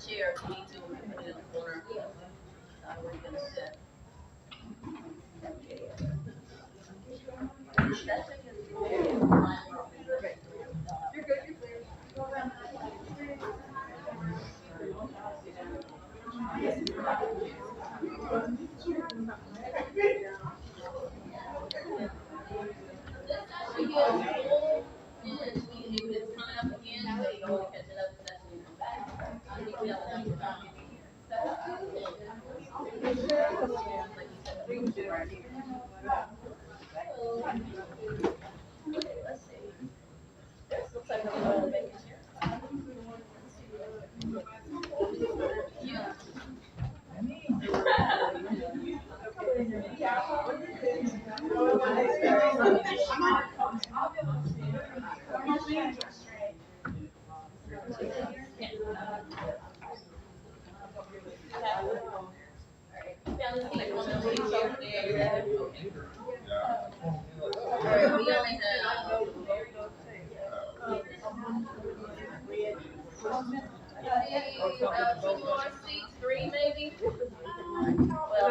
Chair, if you need to, we can put it in the corner. Where you're gonna sit. You're good, you're clear. Go around. It's coming up again, so you don't catch it up to that when you come back. I think we have enough Okay, let's see. This looks like a making sure. Yeah. Two more seats, three maybe? Well,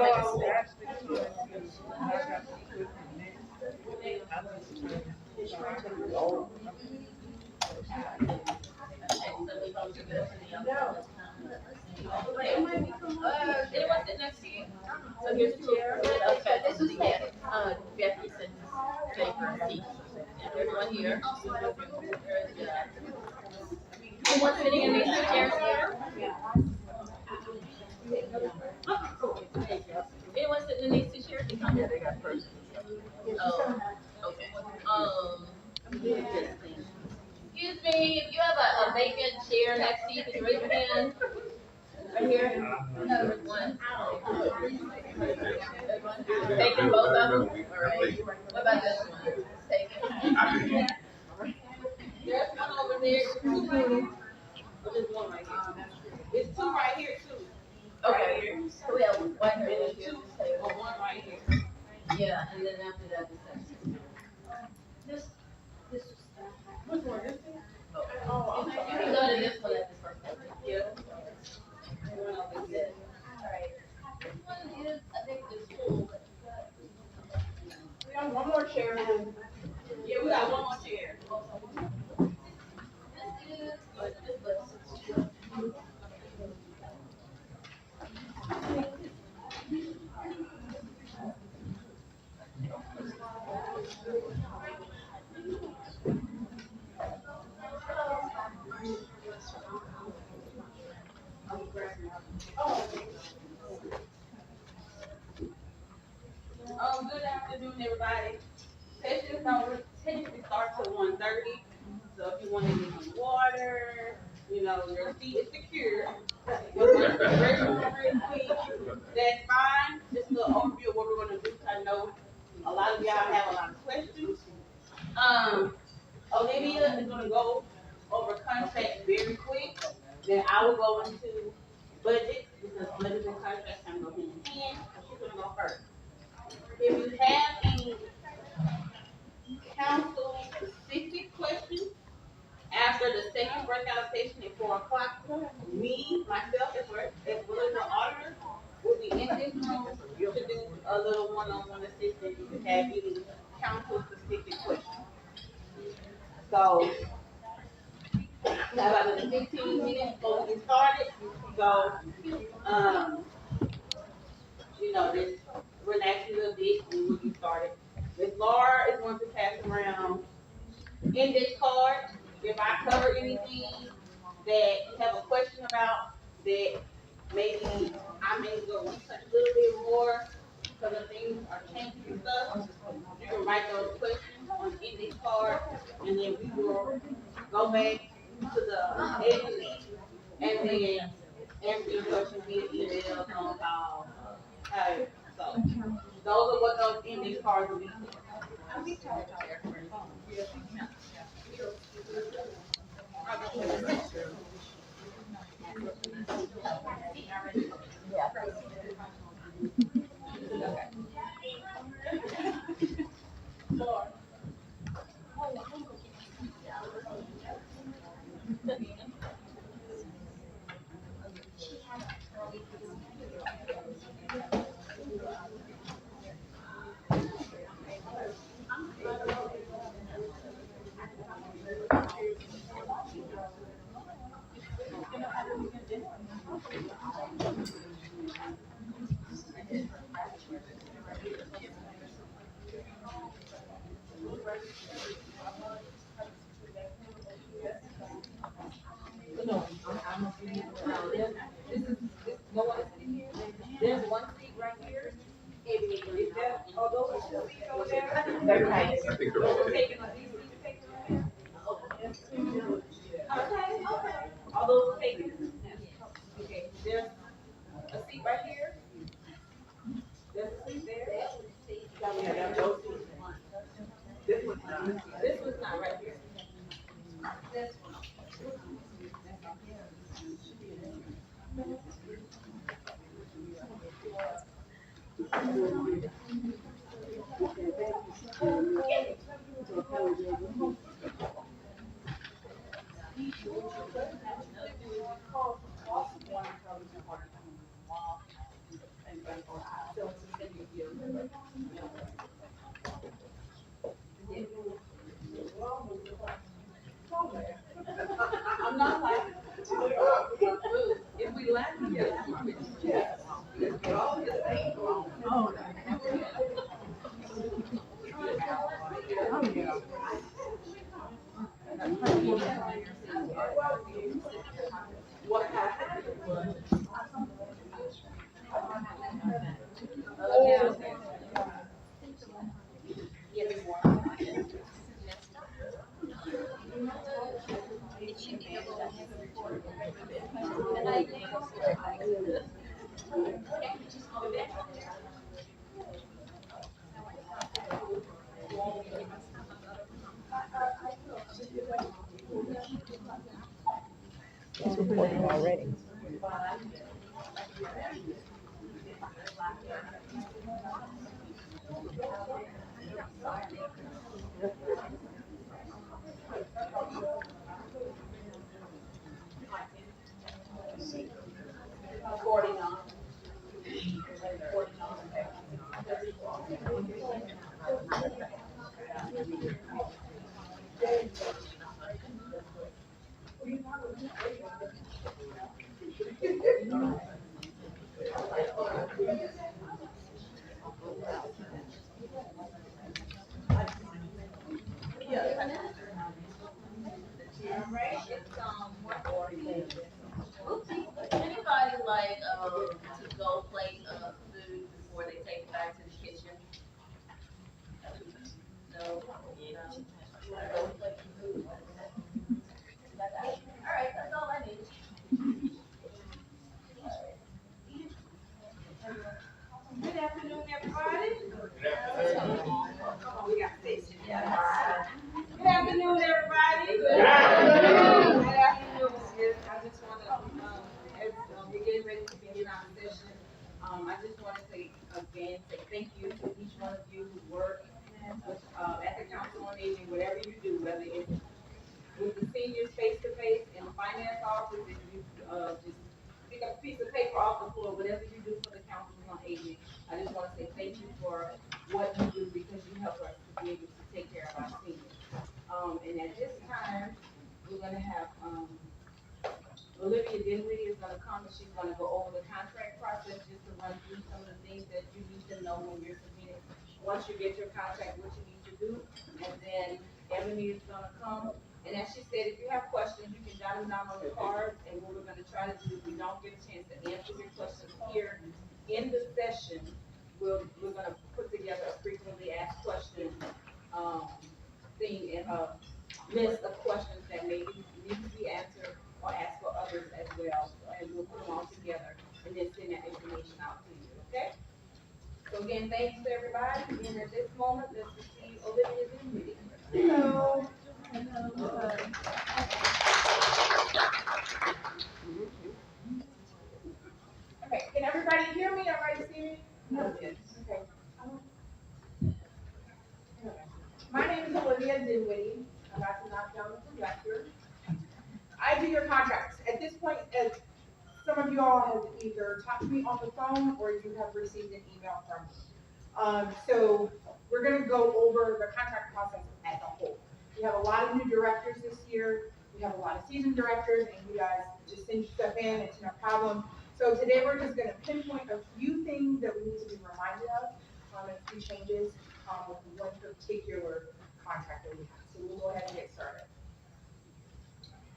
anyone sit next to you? So here's the chair. Okay, this is it. We have to sit safer seat. There's one here. Anyone sitting in these two chairs here? Anyone sitting in these two chairs? Yeah, they got first. Oh, okay. Excuse me, if you have a vacant chair next to you, can you raise your hand? Right here? Number one. Taking both of them? All right. What about this one? Taking. There's one over there. There's one right here. It's two right here too. Okay. Right, so we have one here. Two. One right here. Yeah, and then after that, the second. This. Which one? This one? Oh, you can go to this one at this first one. Yeah. Alright. This one is, I think it's full. We have one more chair. Yeah, we got one more chair. This is, good afternoon, everybody. Sessions don't typically start till 1:30. So if you want to get some water, your seat is secure. You're going to the restroom real quick. That's fine. Just a little overview of what we're going to do. I know a lot of y'all have a lot of questions. Olivia is going to go over contracts very quick. Then I will go into budget because budget and contracts kind of go hand in hand. She's going to go first. If you have any council-specific questions after the second breakout session at 4 o'clock, myself, as well as the auditor, will be in this room to do a little one-on-one assistance if you have any council-specific questions. So, we have about 15 minutes before we get started. So, just relax a little bit and we'll get started. Ms. Laura is going to pass around index cards. If I cover anything that you have a question about, that maybe I may go research a little bit more because the things are changing and stuff, you can write those questions on the index card, and then we will go back to the agency and then answer your question via email, phone call. So those are what those index cards will be for. No, I'm a few years around. This, no one is sitting here. There's one seat right here. Is that, are those the seats over there? They're right. I think they're all taken. Taking, are these seats taken right here? Okay, okay. All those are taken? Okay, there's a seat right here. There's a seat there. Yeah, that's those seats. This one's not right here. I'm not like, if we laugh, yes. What happened was. It's recording already. Anybody like to go plate food before they take it back to the kitchen? No. All right, that's all I need. Good afternoon, everybody. We got six. Good afternoon, everybody. Good afternoon. I just want to, as we're getting ready to begin our session, I just want to say again, say thank you to each one of you who work at the Council on Aging, whatever you do, whether it's with the seniors face to face in the finance office, if you just pick up a piece of paper off the floor, whatever you do for the Council on Aging. I just want to say thank you for what you do because you help us to be able to take care of our seniors. And at this time, we're gonna have, Olivia Dinwiddie is gonna come and she's gonna go over the contract process, just to run through some of the things that you need to know when you're submitting. Once you get your contract, what you need to do, and then Ebony is gonna come. And as she said, if you have questions, you can jot them down on the card, and what we're gonna try to do, if we don't get a chance to answer your questions here in the session, we're gonna put together a frequently asked questions, thing, and list of questions that maybe need to be answered or asked for others as well, and we'll put them all together and then send that information out to you, okay? So again, thanks to everybody, and at this moment, let's receive Olivia Dinwiddie. Hello. Okay, can everybody hear me? Everybody see me? No. Okay. My name is Olivia Dinwiddie. I'm about to knock down the projector. I do your contracts. At this point, as some of you all have either talked to me on the phone or you have received an email from me. So we're gonna go over the contract process as a whole. We have a lot of new directors this year. we have a lot of seasoned directors, and you guys just send your stuff in, it's no problem. So today we're just gonna pinpoint a few things that we need to be reminded of, a few changes, with one particular contract that we have. So we'll go ahead and get started.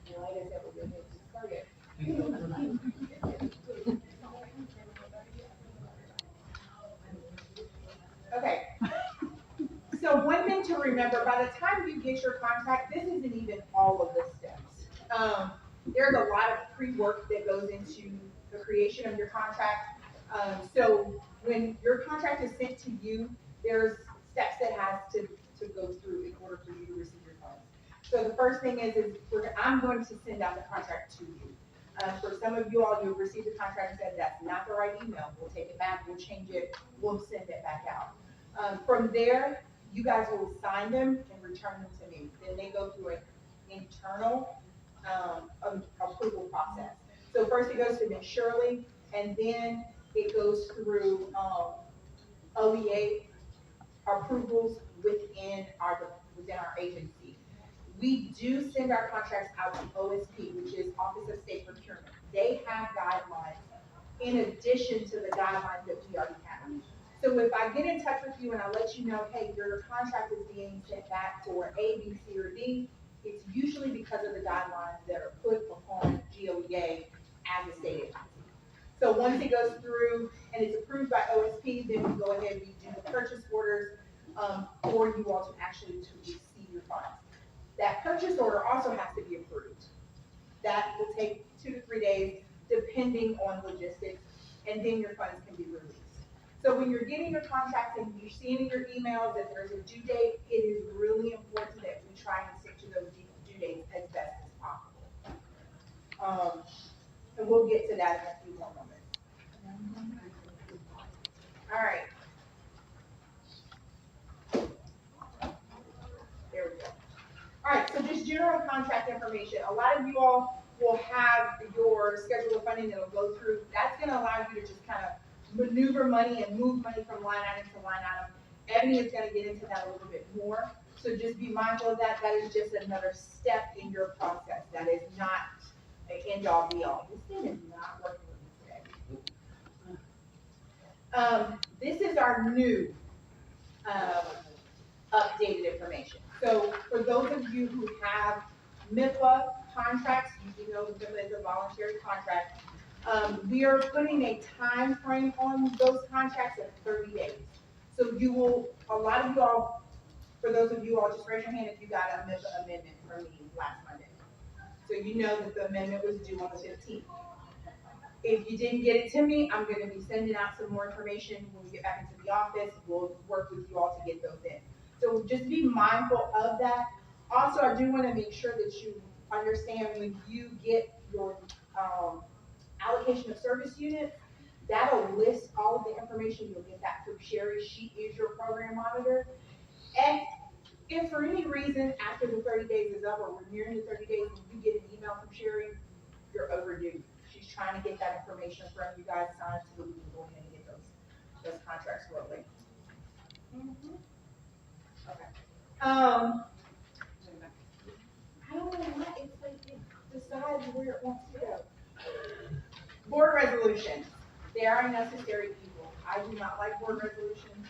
And like I said, we'll go ahead and get started. Okay. So one thing to remember, by the time you get your contract, this isn't even all of the steps. There's a lot of pre-work that goes into the creation of your contract. So when your contract is sent to you, there's steps that has to go through in order for you to receive your funds. So the first thing is I'm going to send out the contract to you. For some of you all, you'll receive the contract and said, that's not the right email. We'll take it back, we'll change it, we'll send it back out. From there, you guys will sign them and return them to me. Then they go through an internal approval process. So first it goes to Ms. Shirley, and then it goes through OEA approvals within our agency. We do send our contracts out to OSP, which is Office of State Procurement. They have guidelines in addition to the guidelines that we already have. So if I get in touch with you and I let you know, hey, your contract is being sent back for A, B, C, or D, it's usually because of the guidelines that are put upon GOEA as a state agency. So once it goes through and it's approved by OSP, then we go ahead and we do the purchase orders for you all to actually receive your funds. That purchase order also has to be approved. That will take 2 to 3 days, depending on logistics, and then your funds can be released. So when you're getting your contracts and you're seeing in your emails that there's a due date, it is really important that we try and stick to those due dates as best as possible. And we'll get to that in a few more moments. All right. There we go. All right, so just general contract information. A lot of you all will have your schedule of funding that'll go through. That's gonna allow you to just kind of maneuver money and move money from line item to line item. Ebony is gonna get into that a little bit more. So just be mindful of that. That is just another step in your process. That is not an end all be all. This thing is not working with me today. This is our new updated information. So for those of you who have MIPA contracts, you know MIPA is a voluntary contract. We are putting a time frame on those contracts of 30 days. So a lot of you all, for those of you all, just raise your hand if you got a MIPA amendment from me last Monday. So you know that the amendment was due on the 15th. If you didn't get it to me, I'm gonna be sending out some more information when we get back into the office. We'll work with you all to get those in. So just be mindful of that. Also, I do wanna make sure that you understand when you get your allocation of service units, that'll list all of the information. You'll get that from Sherry. She is your program monitor. And if for any reason after the 30 days is up or we're nearing the 30 days and you get an email from Sherry, you're overdue. She's trying to get that information from you guys signed so that we can go ahead and get those contracts rolling. Okay. I don't know why it's like it decides where it wants to go. Board resolutions. They are a necessary evil. I do not like board resolutions,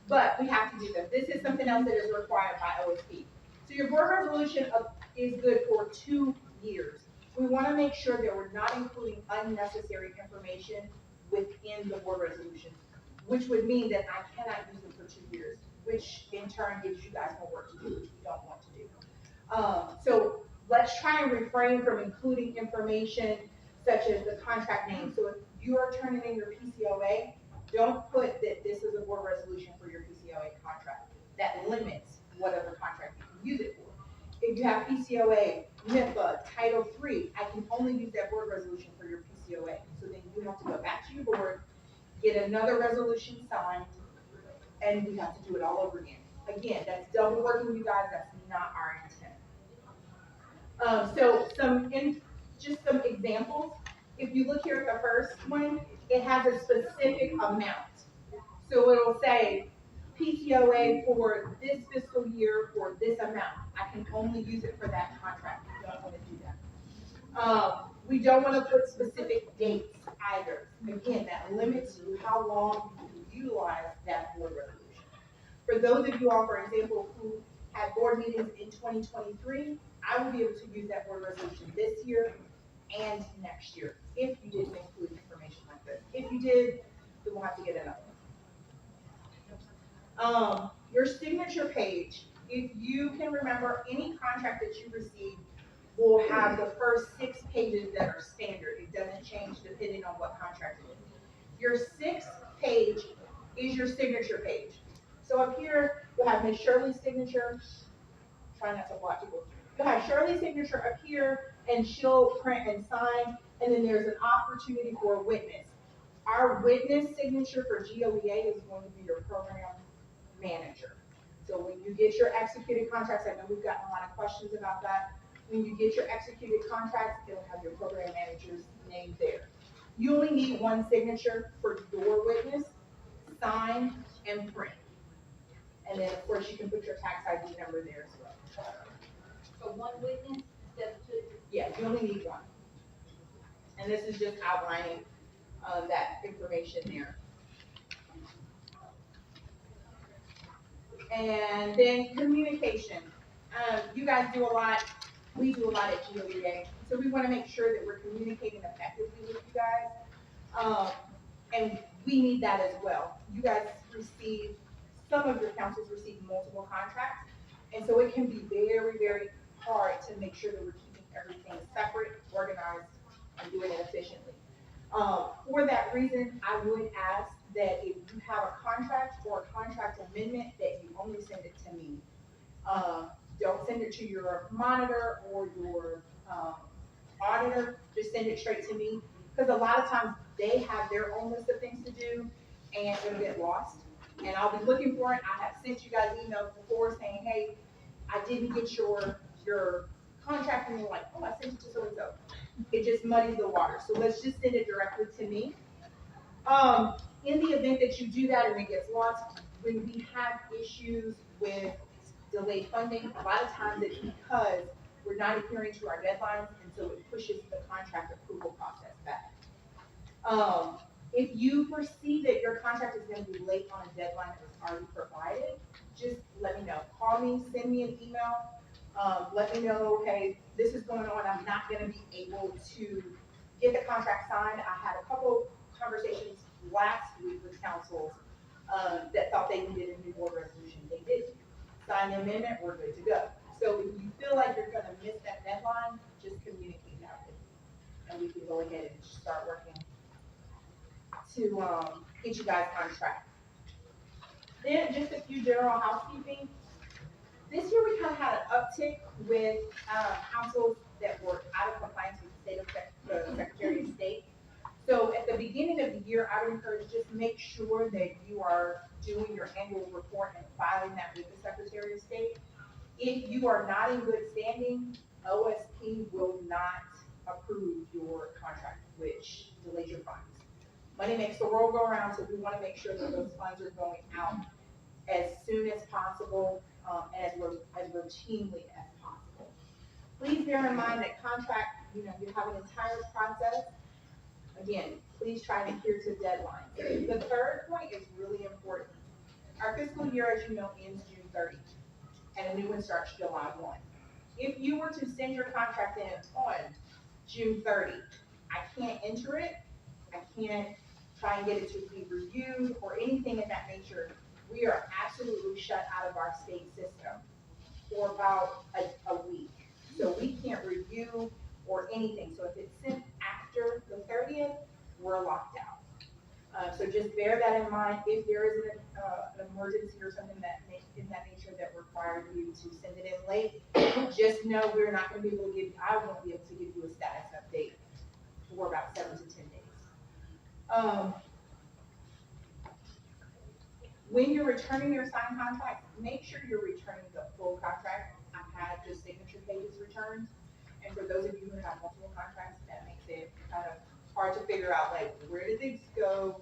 but we have to do them. This is something else that is required by OSP. So your board resolution is good for 2 years. We want to make sure that we're not including unnecessary information within the board resolution, which would mean that I cannot use them for 2 years, which in turn gives you guys more work to do, which we don't want to do. So let's try and refrain from including information such as the contract name. So if you are turning in your PCOA, don't put that this is a board resolution for your PCOA contract. That limits what other contract you can use it for. If you have PCOA, MIPA, Title III, I can only use that board resolution for your PCOA. So then you have to go back to your board, get another resolution signed, and we have to do it all over again. Again, that's double working, you guys. That's not our intent. So just some examples. If you look here at the first one, it has a specific amount. So it'll say PCOA for this fiscal year for this amount. I can only use it for that contract. You don't wanna do that. We don't wanna put specific dates either. Again, that limits how long you can utilize that board resolution. For those of you all, for example, who had board meetings in 2023, I will be able to use that board resolution this year and next year, if you didn't include information like this. If you did, then we'll have to get another one. Your signature page, if you can remember, any contract that you receive will have the first 6 pages that are standard. It doesn't change depending on what contract it is. Your 6th page is your signature page. So up here, you'll have Miss Shirley's signature. Try not to block people. You'll have Shirley's signature up here, and she'll print and sign, and then there's an opportunity for a witness. Our witness signature for GOEA is going to be your program manager. So when you get your executed contracts, I know we've gotten a lot of questions about that. When you get your executed contracts, it'll have your program manager's name there. You only need one signature for your witness, sign and print. And then, of course, you can put your tax ID number there as well. For one witness instead of 2? Yeah, you only need one. And this is just outlining that information there. And then communication. You guys do a lot, we do a lot at GOEA. So we want to make sure that we're communicating effectively with you guys. And we need that as well. You guys receive, some of your councils receive multiple contracts. And so it can be very, very hard to make sure that we're keeping everything separate, organized, and doing it efficiently. For that reason, I would ask that if you have a contract or a contract amendment, that you only send it to me. Don't send it to your monitor or your auditor, just send it straight to me. Because a lot of times they have their own list of things to do and it'll get lost. And I'll be looking for it. I have sent you guys emails before saying, hey, I didn't get your contract, and you're like, oh, I sent it to so-and-so. It just muddies the water. So let's just send it directly to me. In the event that you do that and it gets lost, when we have issues with delayed funding, a lot of times it's because we're not adhering to our deadlines, and so it pushes the contract approval process back. If you foresee that your contract is gonna be late on a deadline that was already provided, just let me know. Call me, send me an email, let me know, okay, this is going on, I'm not gonna be able to get the contract signed. I had a couple conversations last week with councils, that thought they needed a new board resolution. They did. Sign the amendment, we're good to go. So if you feel like you're gonna miss that deadline, just communicate that with me. And we can go ahead and start working to, get you guys on track. Then just a few general housekeeping. This year we kind of had an uptick with, councils that were out of compliance with the Secretary of State. So at the beginning of the year, I would encourage just make sure that you are doing your annual report and filing that with the Secretary of State. If you are not in good standing, OSP will not approve your contract, which delays your funds. Money makes the world go around, so we want to make sure that those funds are going out as soon as possible, and as routinely as possible. Please bear in mind that contract, you have an entire process. Again, please try and adhere to deadlines. The third point is really important. Our fiscal year, as you know, ends June 30, and a new one starts July 1. If you were to send your contract in on June 30, I can't enter it, I can't try and get it to be reviewed or anything of that nature. We are absolutely shut out of our state system for about a week. So we can't review or anything. So if it's sent after the 30th, we're locked out. So just bear that in mind. If there is an emergency or something in that nature that requires you to send it in late, just know we're not going to be able to I won't be able to give you a status update for about 7 to 10 days. When you're returning your signed contracts, make sure you're returning the full contract. I've had just signature pages returned. And for those of you who have multiple contracts, that makes it kind of hard to figure out, like, where did these go?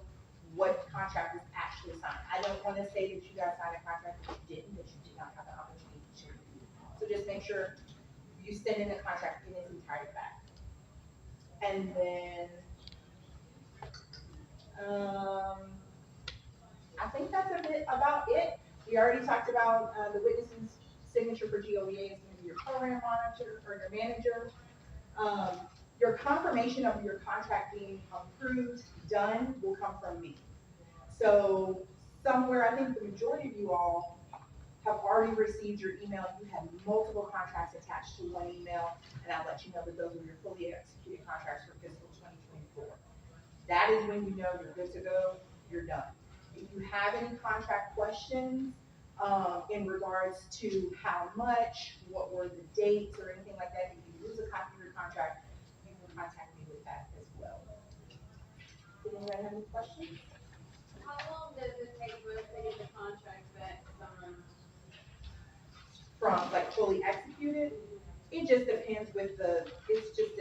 What contract was actually signed? I don't want to say that you guys signed a contract that you didn't, that you did not have the opportunity to review. So just make sure you send in the contract in its entirety back. And then, I think that's a bit about it. We already talked about, the witness's signature for GOEA is gonna be your program monitor or your manager. Your confirmation of your contract being approved, done, will come from me. So somewhere, I think the majority of you all have already received your email. You had multiple contracts attached to one email, and I'll let you know that those are your fully executed contracts for fiscal 2024. That is when you know you're good to go, you're done. If you have any contract questions, in regards to how much, what were the dates, or anything like that, if you lose a copy of your contract, you can contact me with that as well. Did anybody have any questions? How long does it take for us to get the contract back signed? From like fully executed, it just depends with it's just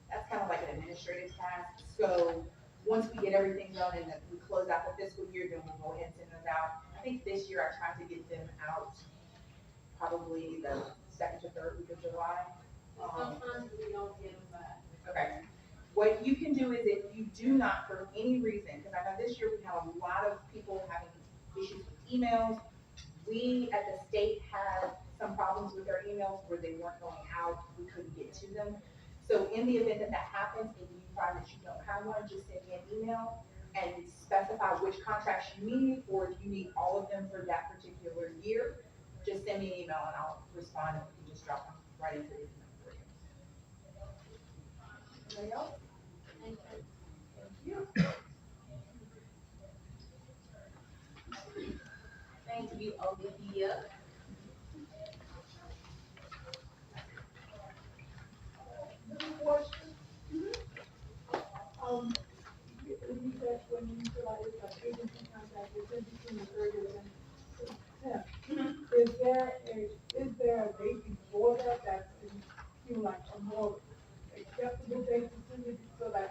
that's kind of like an administrative task. So once we get everything done and we close out the fiscal year, then we'll go ahead and send those out. I think this year I tried to get them out probably the second to third week of July. Sometimes we don't get them back. Okay. What you can do is if you do not, for any reason, because I know this year we have a lot of people having issues with emails. We at the state had some problems with our emails where they weren't going out, we couldn't get to them. So in the event that that happens, and you find that you don't have one, just send me an email and specify which contracts you need, or if you need all of them for that particular year, just send me an email and I'll respond, and we can just drop them right into the email for you. Anybody else? Thank you. Thank you. Thank you, Olivia. You said when you feel like it's like agency contract, it's in between the 30th and the 10th. Is there a date before that that's seem like a more acceptable date to send it so that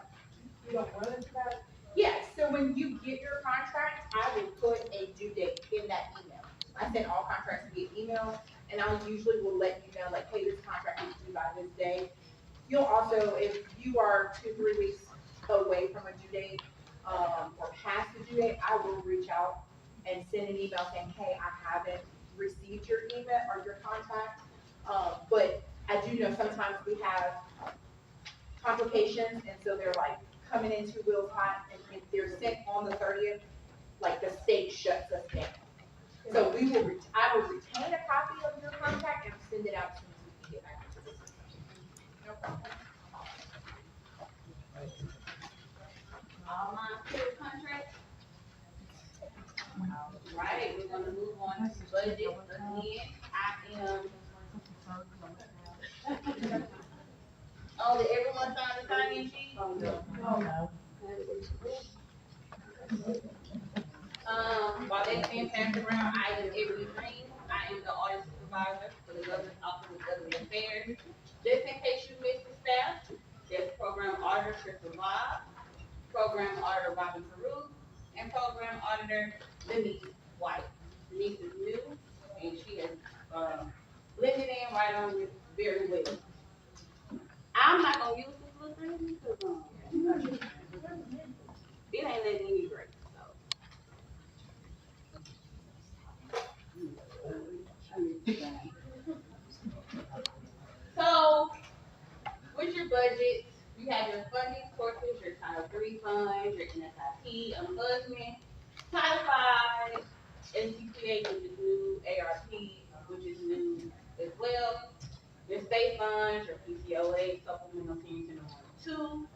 you don't run into that? Yes, so when you get your contract, I will put a due date in that email. I send all contracts via email, and I usually will let you know, like, hey, this contract is due by this day. You'll also, if you are 2-3 weeks away from a due date, or past the due date, I will reach out and send an email saying, hey, I haven't received your email or your contract. But I do know sometimes we have complications, and so they're like coming in 2 wheels hot, and if they're sent on the 30th, like the state shuts us down. So I will retain a copy of your contract and send it out as soon as we can get back into the system. No problem. All mine clear contract. Right, we're gonna move on to budget again. I am. Oh, did everyone sign the sign-in sheet? Oh, no. While that's being passed around, I am Ebony Green. I am the audit supervisor for the Governor's Office of Government Affairs. Just in case you missed the staff, there's Program Auditor Crystal Bob, Program Auditor Robin Peru, and Program Auditor Denise White. Denise is new, and she has, blended in right on with very well. I'm not gonna use this little thing, because, it ain't letting me break, so. So, with your budget, you have your funding sources, your Title III funds, your NSIP, ombudsman, Title V, NCPA, which is new, ARP, which is new as well. Your state funds, your PCOA, supplemental senior center 1 and 2,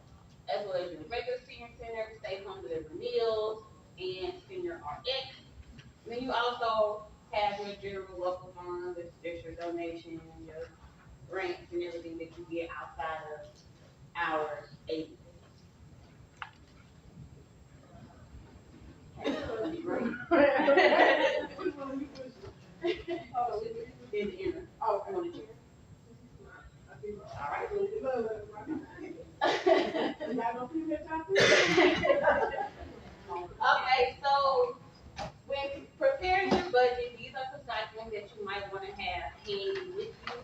as well as your regular senior center, state funds, whatever meals, and senior RX. And then you also have your general local funds, which is your donations, your grants, and everything that you get outside of our agency. In the inner. Oh, I'm on the chair. All right. Okay, so when preparing your budget, these are some documents that you might want to have handy with you.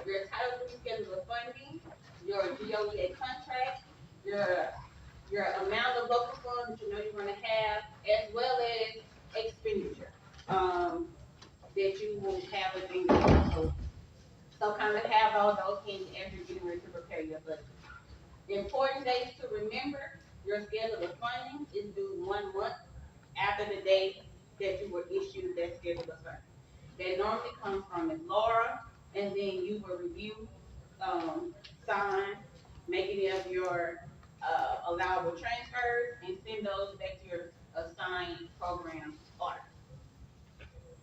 Your Title III schedule of funding, your GOEA contract, your amount of local funds that you know you're gonna have, as well as expenditure, that you will have within your household. So kind of have all those things as you're getting ready to prepare your budget. Important dates to remember, your schedule of funding is due 1 month after the date that you were issued that schedule of funding. That normally comes from Ms. Laura, and then you will review, sign, make any of your allowable transfers, and send those back to your assigned program auditor,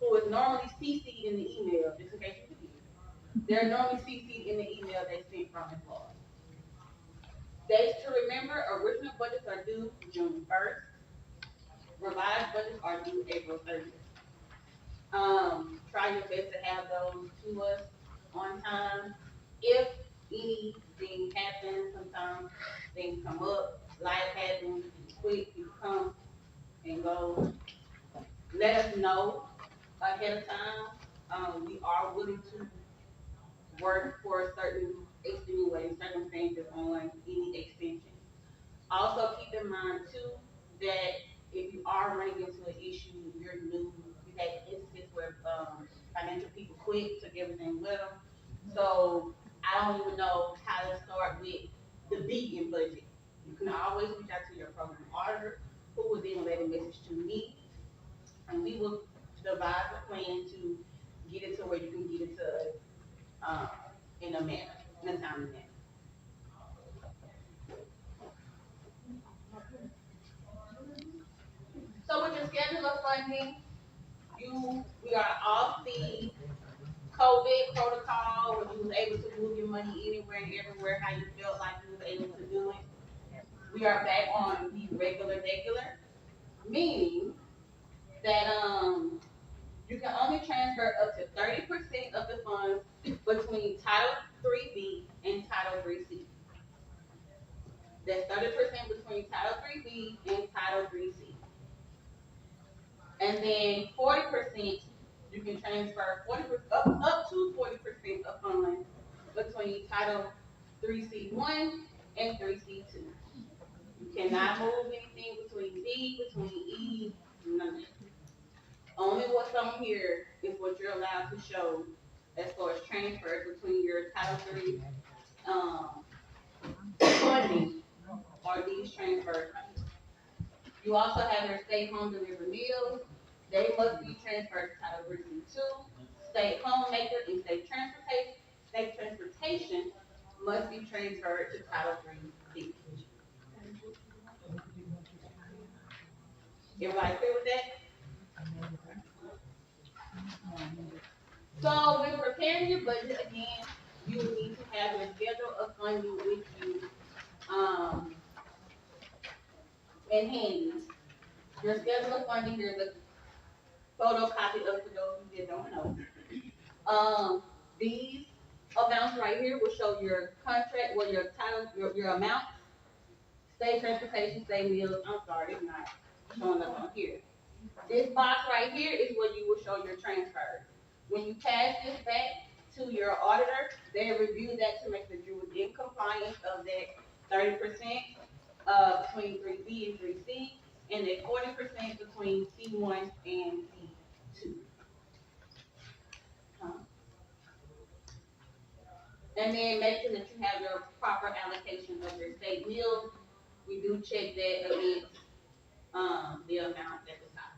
who is normally CC'd in the email, just in case you forget. They're normally CC'd in the email they sent from Ms. Laura. Dates to remember, original budgets are due June 1st. Revised budgets are due April 30th. Try your best to have those to us on time. If anything happens, sometimes things come up, life happens, it's quick, it comes and goes. Let us know ahead of time. We are willing to work for certain extenuating circumstances on any extension. Also, keep in mind too that if you are running into an issue, you're new, you had instances where financial people quit, took everything with them. So I don't even know how to start with the vegan budget. You can always reach out to your program auditor, who will then relay the message to me, and we will devise a plan to get it to where you can get it to us in a manner, in a timely manner. So with your schedule of funding, we are off the COVID protocol where you was able to move your money anywhere and everywhere how you felt like you was able to do it. We are back on the regular, meaning that you can only transfer up to 30% of the funds between Title 3B and Title 3C. That's 30% between Title 3B and Title 3C. And then 40%, you can transfer 40% up to 40% of funds between Title 3C1 and 3C2. You cannot move anything between D, between E, none of that. Only what's on here is what you're allowed to show as far as transfers between your Title 3 um, funding or these transfers. You also have your state home delivery meals. They must be transferred to Title 3C2. State homemaker and state transportation must be transferred to Title 3B. Everybody clear with that? So when preparing your budget again, you will need to have your schedule of funding with you um, and handy. Your schedule of funding, there's a photocopy of for those who don't know. These amounts right here will show your contract, well, your title, your amount, state transportation, state meals. I'm sorry, it's not showing up on here. This box right here is where you will show your transfers. When you pass this back to your auditor, they review that to make sure you're within compliance of that 30% between 3B and 3C, and that 40% between C1 and C2. And then make sure that you have your proper allocation of your state meals. We do check that against the amount at the top.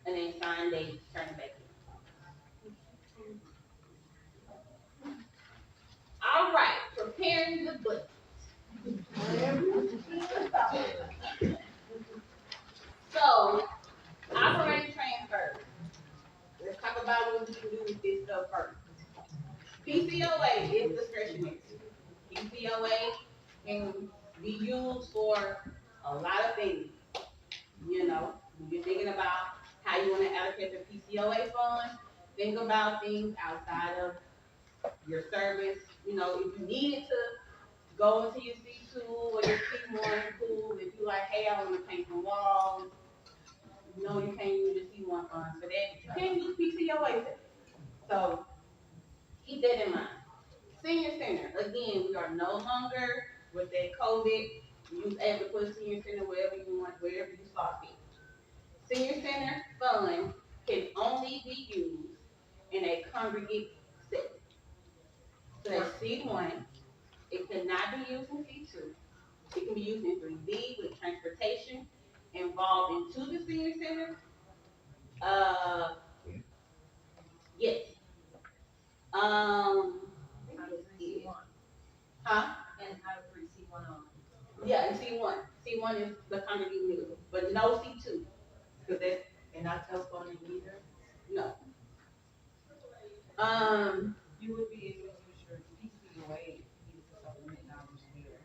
And then sign date, turn it back in. All right, preparing the budget. So, operating transfers. Let's talk about what we can do with this stuff first. PCOA is discretionary. PCOA can be used for a lot of things. You know, when you're thinking about how you want to allocate the PCOA funds, think about things outside of your service. You know, if you needed to go into your C2 or your C1 pool, if you like, hey, I want to paint some walls, no, you can't use your C1 funds for that. You can use PCOA for that. So keep that in mind. Senior center, again, we are no longer with that COVID. You was able to put senior center wherever you want, wherever you saw fit. Senior center fund can only be used in a congregate setting. So that's C1. It cannot be used in C2. It can be used in 3B with transportation involved into the senior center. Uh, yes. Huh? And how to bring C1 on. Yeah, and C1. C1 is the congregate meal, but no C2. Because that's, And not telephone either. no. You would be able to use your PCOA if you needed to supplement knowledge there.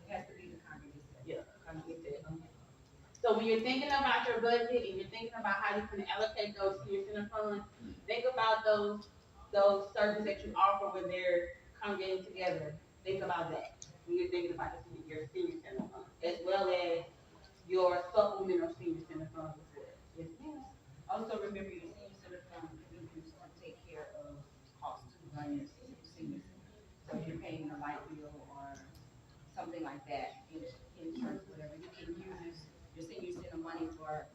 It has to be the congregate. Yeah, congregate that. So when you're thinking about your budget and you're thinking about how you can allocate those senior center funds, think about those services that you offer when they're congregating together. Think about that when you're thinking about your senior center fund, as well as your supplemental senior center funds as well. Yes, ma'am. Also remember your senior center fund can be used to take care of costs to run your senior center. So if you're paying a light bill or something like that, insurance, whatever, you can use your senior center money for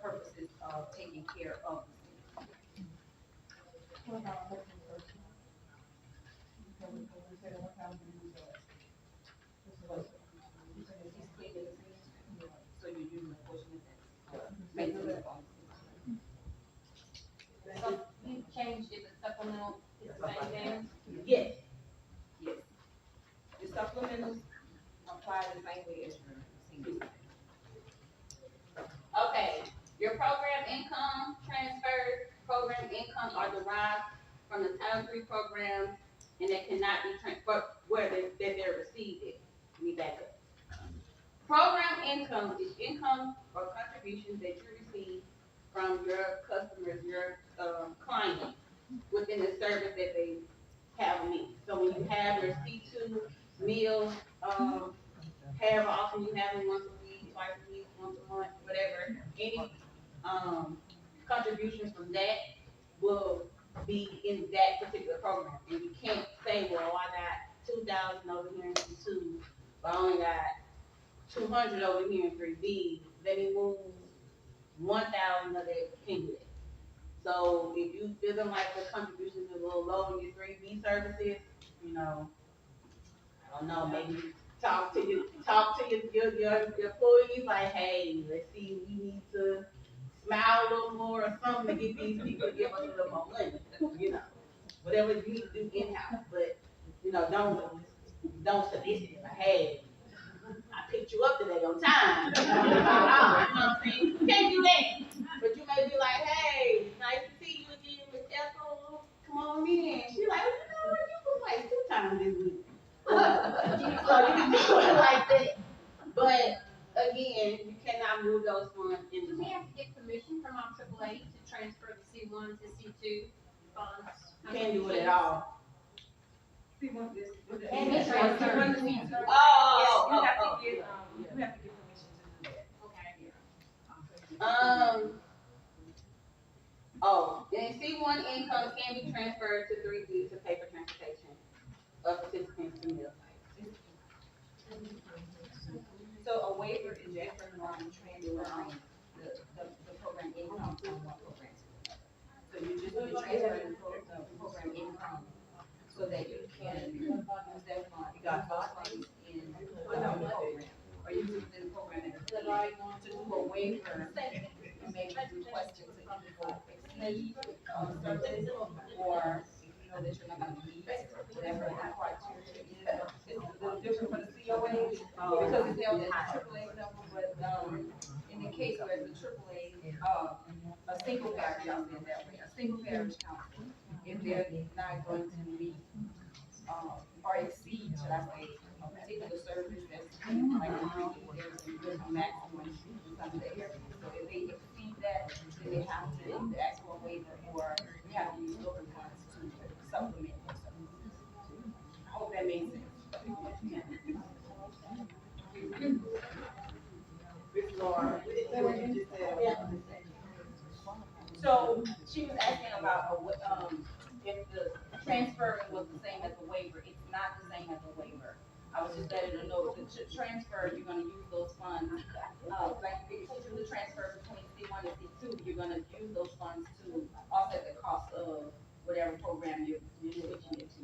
purposes of taking care of the senior. What about looking for? Because we said one time we use that. He's cleaning the senior center, so you're using a portion of that. Maintenance on the senior center. So you changed it, but supplemental is the same thing? Yes. Yes. The supplementals apply the same way as your senior center. Okay. Your program income transfers, program income are derived from the Title III program, and they cannot be transferred where they're received. Let me back up. Program income is income or contributions that you receive from your customers, your clients within the service that they have need. So when you have your C2 meal, however often you have them, once a week, twice a week, once a month, whatever, any contributions from that will be in that particular program. And you can't say, well, I got 2,000 over here in C2, but I only got 200 over here in 3B. Let me move 1,000 of that. Can't do that. So if you feeling like the contributions are a little low in your 3B services, you know, I don't know, maybe talk to your employees like, hey, let's see, we need to smile a little more or something to get these people to give us a little more money, you know, whatever you need to do in-house, but, you know, don't solicit it, like, hey, I picked you up today on time. You know what I'm saying? You can't do that. But you may be like, hey, nice to see you again, Miss Ethel. Come on in. She like, you know what, you was like 2 times this week. So you can do it like that. But again, you cannot move those funds in Do the we have to get permission from our AAA to transfer the C1 to C2 funds? You can't do it at all. See, one, this. And this one, Yes, one, you two. have to get, you have to get permission to do that. Okay. And C1 income can be transferred to 3B to pay for transportation of participants to meal. So a waiver is different from transferring the program income from one program to another. So you just be transferring the program income so that you can use that fund, those funds in another program. Or use it within the program and to do a waiver and maybe request it to either go exceed services or if you know that you're not gonna meet whatever the criteria is. It's a little different for the COA because it's held at the AAA level, but in the case where it's a AAA, a single parish, I'll say it that way, a single parish council, if they're not going to meet or exceed, should I say, a particular service that's like there's a maximum in some of the areas. So if they exceed that, then they have to either ask for a waiver or we have to use local funds to supplement their services. I hope that makes sense. Ms. Laura, what you just said. So she was asking about if the transfer was the same as a waiver. It's not the same as a waiver. I was just letting her know the transfer, you're gonna use those funds, like if you do the transfer between C1 and C2, you're gonna use those funds to offset the cost of whatever program you're switching it to.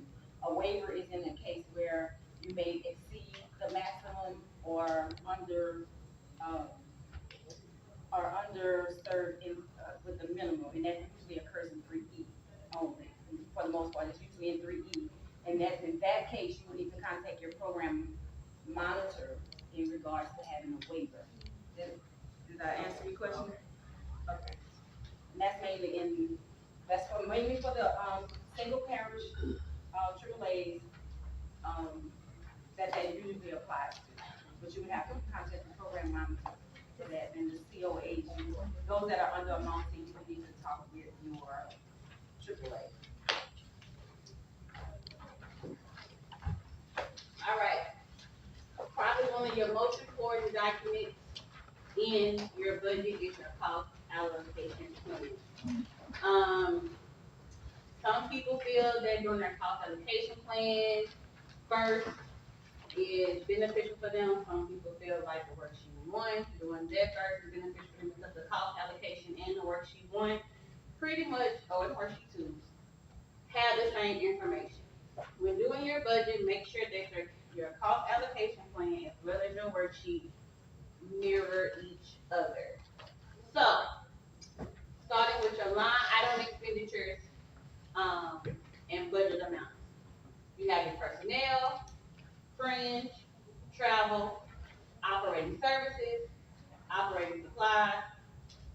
A waiver is in a case where you may exceed the maximum um, or underserved with the minimum, and that usually occurs in 3E only. For the most part, it's usually in 3E. And that, in that case, you would need to contact your program monitor in regards to having a waiver. Did I answer your question? Okay. And that's mainly for the, single parish, AAAs, that usually applies to. But you would have to contact the program monitor for that, and the COAs, those that are under a multi, you would need to talk with your AAA. All right, probably one of your most important documents in your budget is your cost allocation plan. Some people feel that doing their cost allocation plan first is beneficial for them. Some people feel like the worksheet one, doing that first is beneficial for them because the cost allocation and the worksheet one pretty much, or the worksheet two, have the same information. When doing your budget, make sure that your cost allocation plan as well as your worksheet mirror each other. So, starting with your line item expenditures, and budget amounts. You have your personnel, fringe, travel, operating services, operating supplies,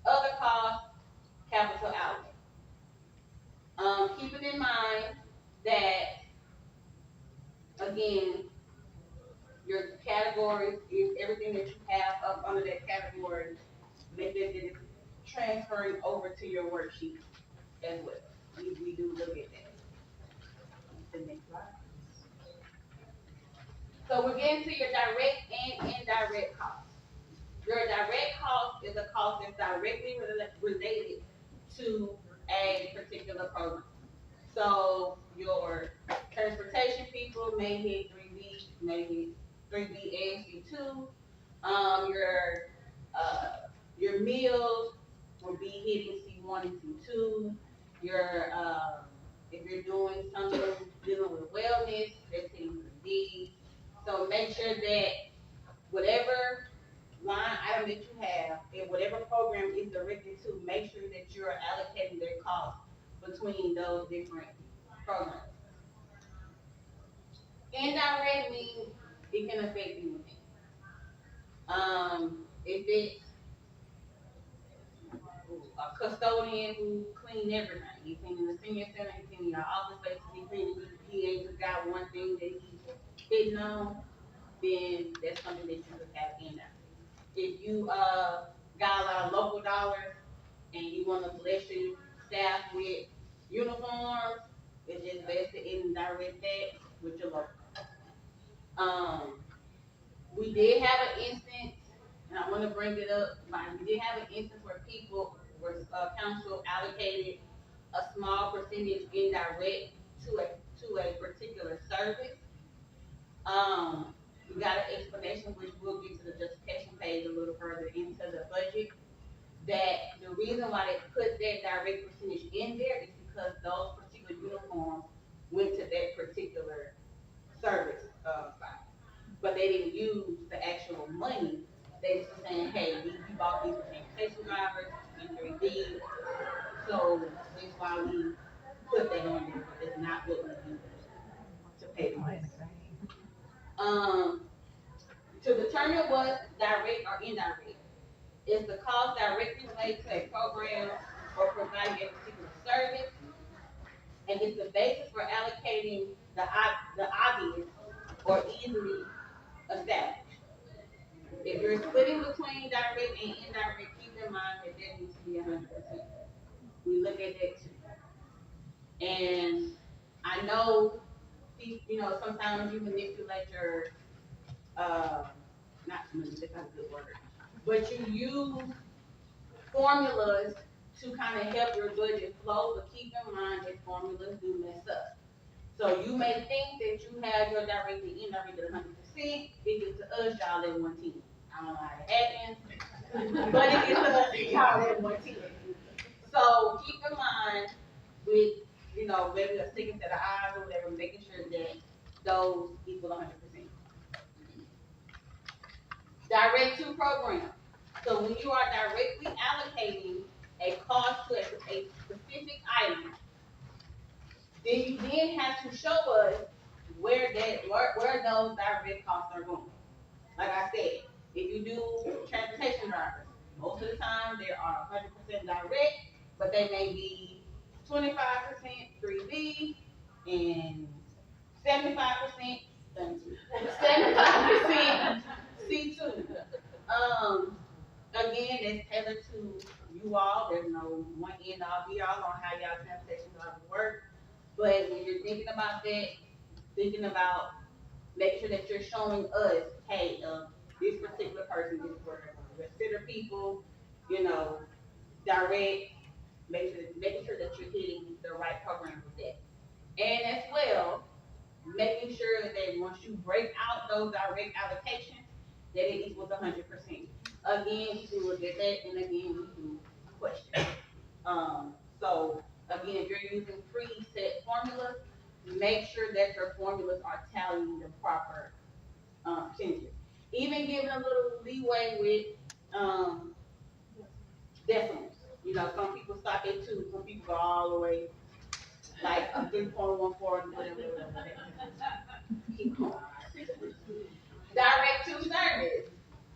other costs, capital outlay. Keeping in mind that, again, your categories is everything that you have up under that category, make that it is transferring over to your worksheet as well. We do look at that. The next slide. So we're getting to your direct and indirect costs. Your direct cost is a cost that's directly related to a particular program. So your transportation people may hit 3B, maybe 3B and C2. Your meals will be hitting C1 and C2. Your if you're doing something dealing with wellness, that's hitting 3D. So make sure that whatever line item that you have and whatever program is directed to, make sure that you're allocating their costs between those different programs. Indirect means it can affect anything. If it's a custodian who clean everything, he cleaning the senior center, he cleaning your office space, he ain't just got one thing that he's hitting on, then that's something that you could have indirect. If you got a lot of local dollars and you want to bless your staff with uniforms, it's just best to indirect that with your local. We did have an instance, and I want to bring it up. We did have an instance where people were council allocated a small percentage indirect to a particular service. We got an explanation, which we'll get to the justification page a little further into the budget. That the reason why they put that direct percentage in there is because those particular uniforms went to that particular service site. But they didn't use the actual money. They just saying, hey, we bought these transportation drivers in 3D, so that's why we put that on there, but it's not what we use to pay the money. To determine what's direct or indirect, is the cost directly related to a program or providing a particular service, and it's the basis for allocating the obvious or easily established. If you're splitting between direct and indirect, keep in mind that that needs to be 100%. We look at that too. And I know, sometimes you manipulate your, not to manipulate, that's not a good word, but you use formulas to kind of help your budget flow, but keep in mind that formulas do mess up. So you may think that you have your direct and indirect at 100%, it gets to us, y'all at 110. I don't know how it happens, but it gets to us, y'all at 110. So keep in mind with, maybe a second set of eyes or whatever, making sure that those equal 100%. Direct to program. So when you are directly allocating a cost to a specific item, then you then have to show us where those direct costs are going. Like I said, if you do transportation drivers, most of the time they are 100% direct, but they may be 25% 3B and 75% 75% C2. Again, it's tailored to you all. There's no one end all be all on how y'all transportation drivers work. But when you're thinking about that, thinking about make sure that you're showing us, hey, this particular person is where they're going to consider people, direct, making sure that you're hitting the right program with that. And as well, making sure that once you break out those direct allocations, that it equals 100%. Again, we do look at that, and again, we do question. So again, if you're using preset formulas, make sure that your formulas are tallying the proper percentages. Even giving a little leeway with decimals. Some people stop at 2, some people go all the way like 3.14, whatever. Keep going. Direct to service.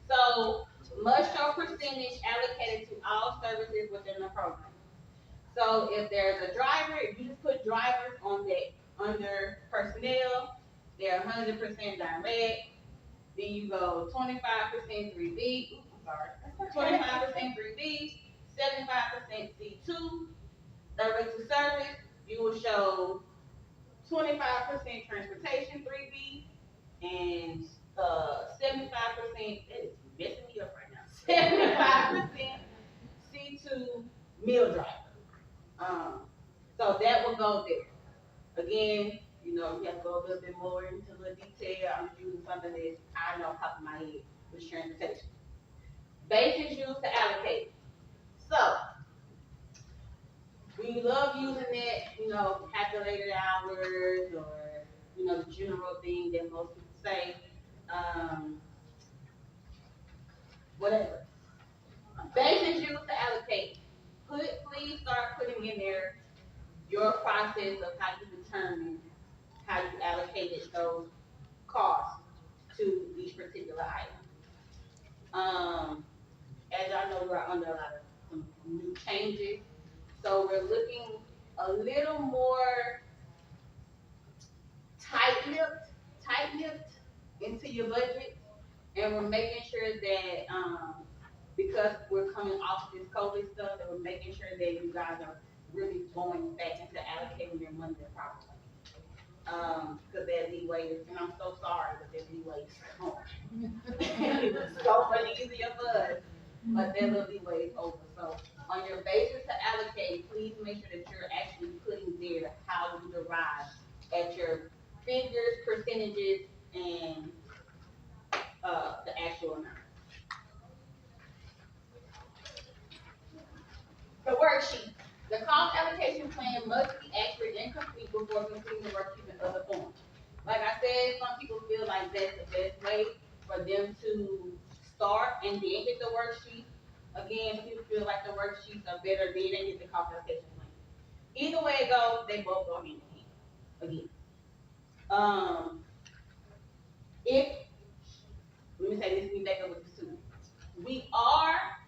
So must show percentage allocated to all services within the program. So if there's a driver, if you just put drivers on that under personnel, they're 100% direct. Then you go 25% 3B. I'm sorry. 25% 3B, 75% C2. Direct to service, you will show 25% transportation 3B and 75%. That is messing me up right now. 75% C2 meal driver. So that will go there. Again, you have to go a little bit more into the detail. I'm using something that I know off the top of my head with transportation. Basis used to allocate. So we love using that, calculated hours or the general thing that most people say. Whatever. Basis used to allocate. Please start putting in there your process of how you determine how you allocated those costs to each particular item. As y'all know, we're under a lot of some new changes, so we're looking a little more tight-lipped into your budget, and we're making sure that because we're coming off of this COVID stuff, that we're making sure that you guys are really going back into allocating your money properly. Because that leeway is, and I'm so sorry, but that leeway is gone. It was so much easier for us, but that little leeway is over. So on your basis to allocate, please make sure that you're actually putting there how you derive at your figures, percentages, and the actual amount. The worksheet. The cost allocation plan must be accurate and complete before completing the worksheet in other forms. Like I said, some people feel like that's the best way for them to start and then get the worksheet. Again, some people feel like the worksheets are better, then they get the cost allocation plan. Either way it goes, they both go hand in hand. Again. If let me say this, we back up with the student. We are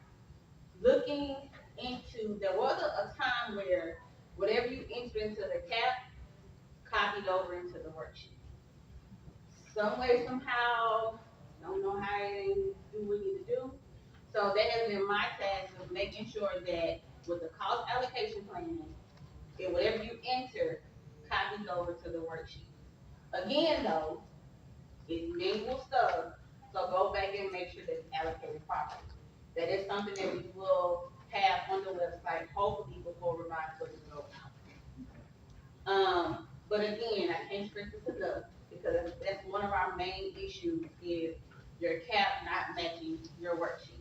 looking into, there was a time where whatever you enter into the cap copied over into the worksheet. Some way, somehow, don't know how to do what you need to do. So that has been my task of making sure that with the cost allocation plan, that whatever you enter copies over to the worksheet. Again though, it's manual stuff, so go back and make sure that it's allocated properly. That is something that we will have on the website, hopefully before revised budget goes out. But again, I can't stress this enough, because that's one of our main issues is your cap not matching your worksheet.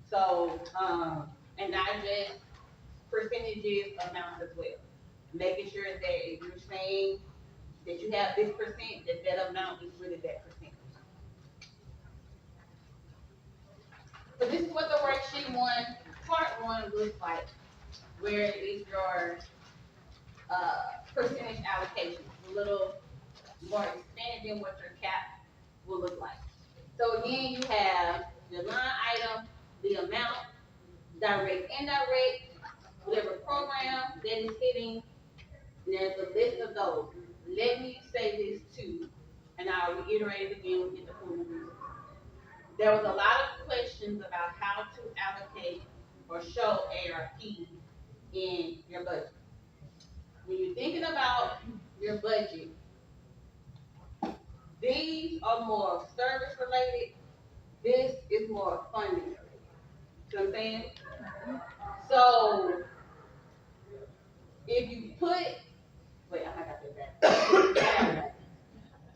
So, and not just percentages, amounts as well. Making sure that if you're saying that you have this percent, that amount is really that percent. So this is what the worksheet one, part one looks like, where it is your percentage allocation, a little more expanded than what your cap will look like. So again, you have your line item, the amount, direct, indirect, whatever program that is hitting, there's a list of those. Let me say this too, and I'll reiterate it again with the full review. There was a lot of questions about how to allocate or show ARP in your budget. When you're thinking about your budget, these are more service related, this is more funding related. You know what I'm saying? So if you put, wait, I got that back.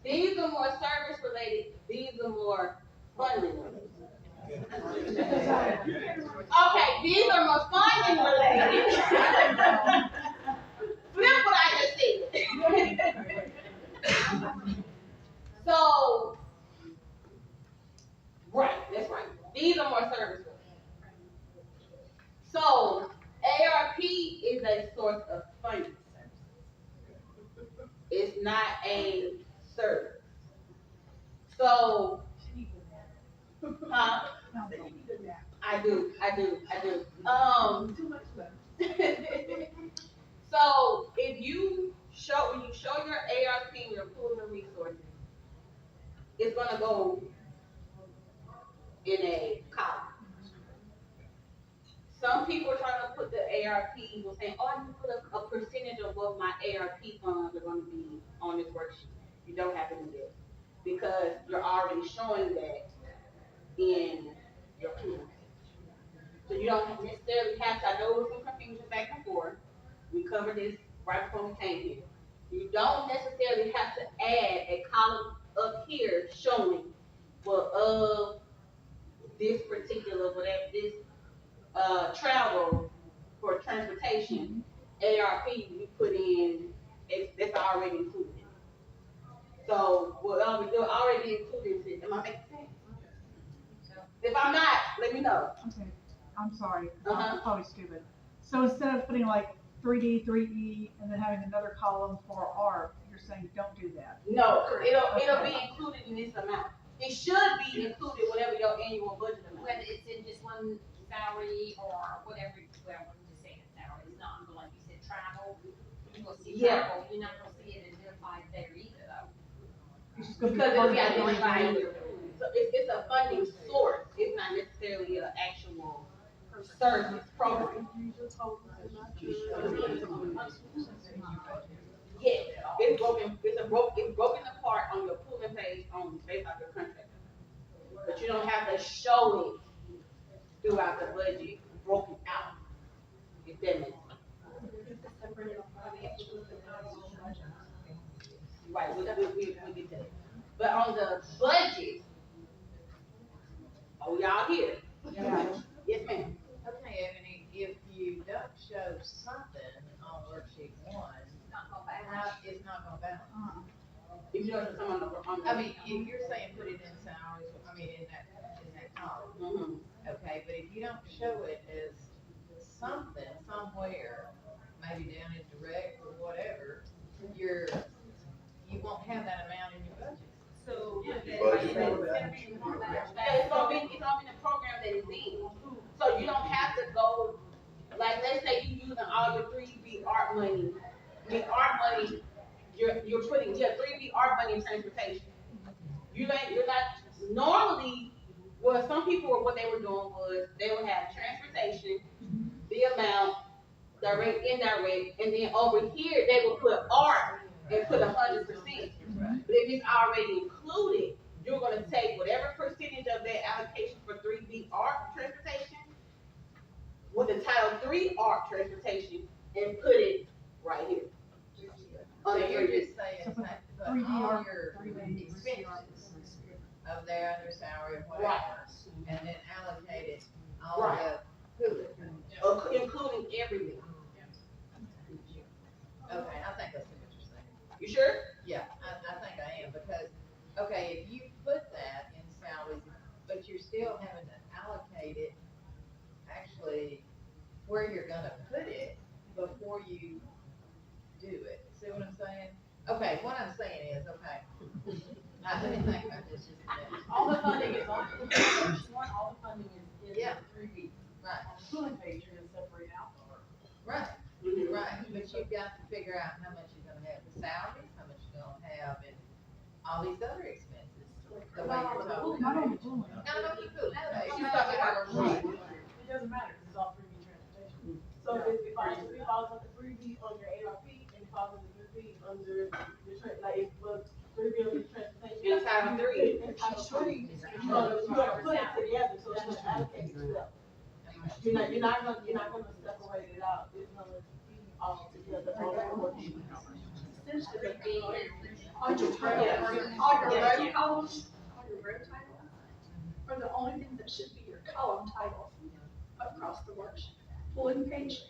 These are more service related, these are more funding related. Okay, these are more funding related. Flip what I just said. So, right, that's right. These are more service related. So, ARP is a source of funding. It's not a service. So, huh? I do. Too much left. So if when you show your ARP, your pool of resources, it's gonna go in a column. Some people are trying to put the ARP, will say, oh, I can put a percentage of what my ARP funds are gonna be on this worksheet. You don't have to do that, because you're already showing that in your pool. So you don't necessarily have to, I know there was some confusion back and forth. We covered this right before we came here. You don't necessarily have to add a column up here showing, well, of this particular, whatever, this travel for transportation, ARP, we put in, that's already included. So, they're already included. Am I making sense? If I'm not, let me know. Okay, I'm sorry, Uh-huh. I'm probably stupid. So instead of putting like 3D, 3E, and then having another column for R, you're saying don't do that? No, it'll be included in this amount. It should be included whatever your annual budget amount. Whether it's in just one salary or whatever, well, I'm just saying salary, it's not, but like you said, travel. You will see Yeah. travel, you're not gonna see it identified there either though. It's just gonna be Because part it'll be of the identified in budget. your food. So it's a funding source. It's not necessarily an actual service program. Yes, it's broken apart on your pooling page on based off your contract. But you don't have to show it throughout the budget broken out. If that makes sense. Right, we get that. But on the budget, oh, y'all here? Yeah. Yes, ma'am. Okay, Ebony, if you don't show something on worksheet one, It's not gonna balance. how, it's not gonna balance. If you don't come on the. I mean, if you're saying put it in salaries, in that column, Mhm. okay, but if you don't show it as something, somewhere, maybe down in direct or whatever, you won't have that amount in your budget. So. Yeah, it's gonna be the program that it's in. So you don't have to go, like, let's say you using all your 3B art money. Art money, you're putting, 3B art money in transportation. You're not, normally, well, some people, what they were doing was, they would have transportation, the amount, direct, indirect, and then over here, they would put art and put 100%. But if it's already included, you're gonna take whatever percentage of that allocation for 3B art transportation, with the Title III ARC transportation and put it right here. So On the you're 3B. just saying, put all your expenses of their under salary or whatever, and then allocate it all Right. the Hulu. Including everything. Okay, I think I see what you're saying. You sure? Yeah, I think I am, because, okay, if you put that in salaries, but you're still having to allocate it, actually, where you're gonna put it before you do it. See what I'm saying? Okay, what I'm saying is, okay, now, let me think about this just a minute. All the funding is on, all the funding is in the Yeah. 3B. Right, On the pooling page, you're gonna separate out. right, right, but you've got to figure out how much you're gonna have in salaries, how much you're gonna have in all these other expenses, the way you're talking. Not on the pooling. Not on the food, She's talking about Right. It doesn't matter, 'cause it's all 3B transportation. So if it falls under 3B on your ARP, and it falls under 3B under your, like, if, 3B on your transportation. In Title III. In Title III, you're gonna put it together, so it's gonna allocate itself. You're not gonna separate it out, it's gonna be all together on one sheet. Essentially, On your title, Yeah. on your road columns, on your road titles, are the only things that should be your column titles across the worksheet. Pulling page,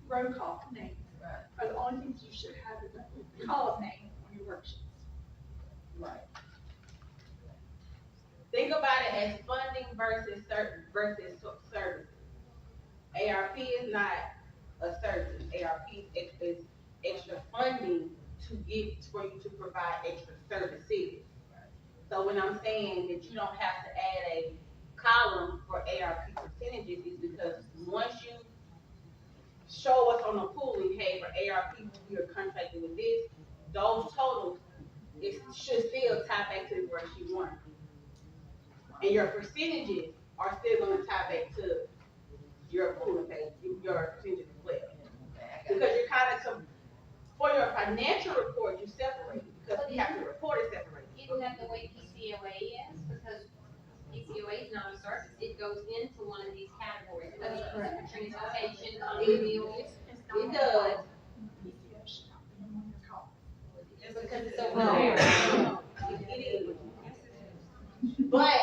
road column names Right. are the only things you should have in the column name on your worksheets. Right. Think about it as funding versus services. ARP is not a service. ARP is extra funding to get, for you to provide extra services. So when I'm saying that you don't have to add a column for ARP percentages, is because once you show us on the pooling, hey, for ARP, we are contracted with this, those totals, it should still tie back to where she won. And your percentages are still gonna tie back to your pooling page, your percentages as well. Okay, I got Because you're kind of, for your financial report, you separate it, because we have to report it separately. Isn't that the way PCOA is? Because PCOA is not a service, it goes into one of these categories. That's correct. Transportation, meals. It does, PCO should not be on your column. Because it's over No. there. it is. But,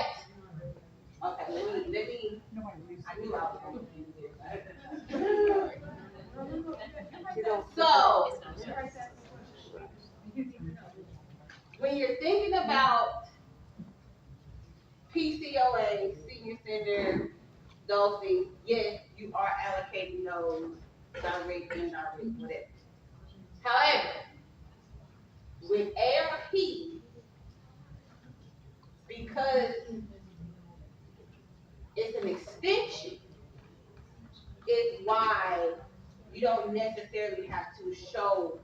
okay, let me, I knew I was gonna do this. So, when you're thinking about PCOA, senior center, those things, yes, you are allocating those direct and indirect, whatever. However, with ARP, because it's an extension, is why you don't necessarily have to show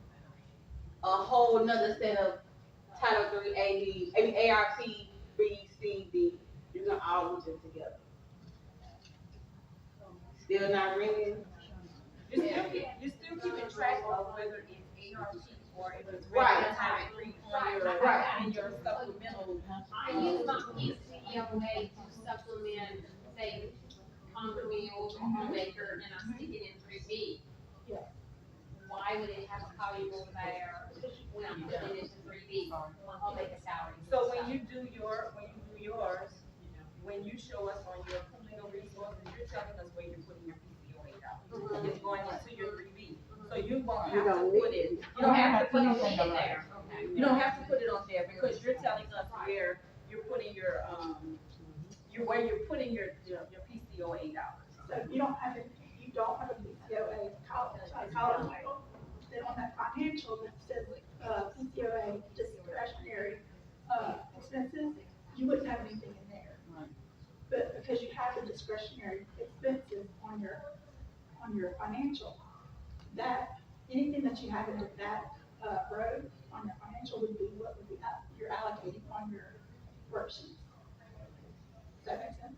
a whole nother set of Title III ARP, B, C, D. You can all group them together. Still not ringing? You're still keeping track of whether it's ARP or if it's Right. regular Title III on your, Right. in your supplemental. I use my PCOA to supplement, say, Conquer Meals or Homemaker, and I stick it in 3B. Yeah. Why would it have a column over there when I'm putting it into 3B? I'll make a salary. So when you do yours, when you show us on your pooling of resources, you're telling us where you're putting your PCOA dollars. It's going into your 3B. So you won't have to put it, you don't have to put it in there. Okay. You don't have to put it on there because you're telling us where you're putting your, where you're putting your PCOA dollars. So if you don't have a PCOA column title, then on that financial that says, PCOA discretionary, expenses, you wouldn't have anything in there. Right. But because you have the discretionary expenses on your financial, that, anything that you have into that, road on your financial would be what would be, you're allocating on your worksheet. Does that make sense?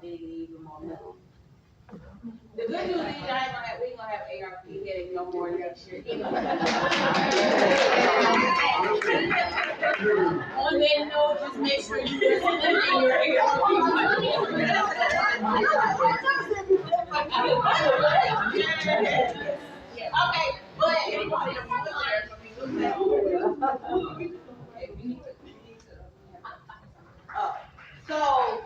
Even more money. The good news is we ain't gonna have ARP headache no more next year. On that note, just make sure you listen in your ARP. Okay, but so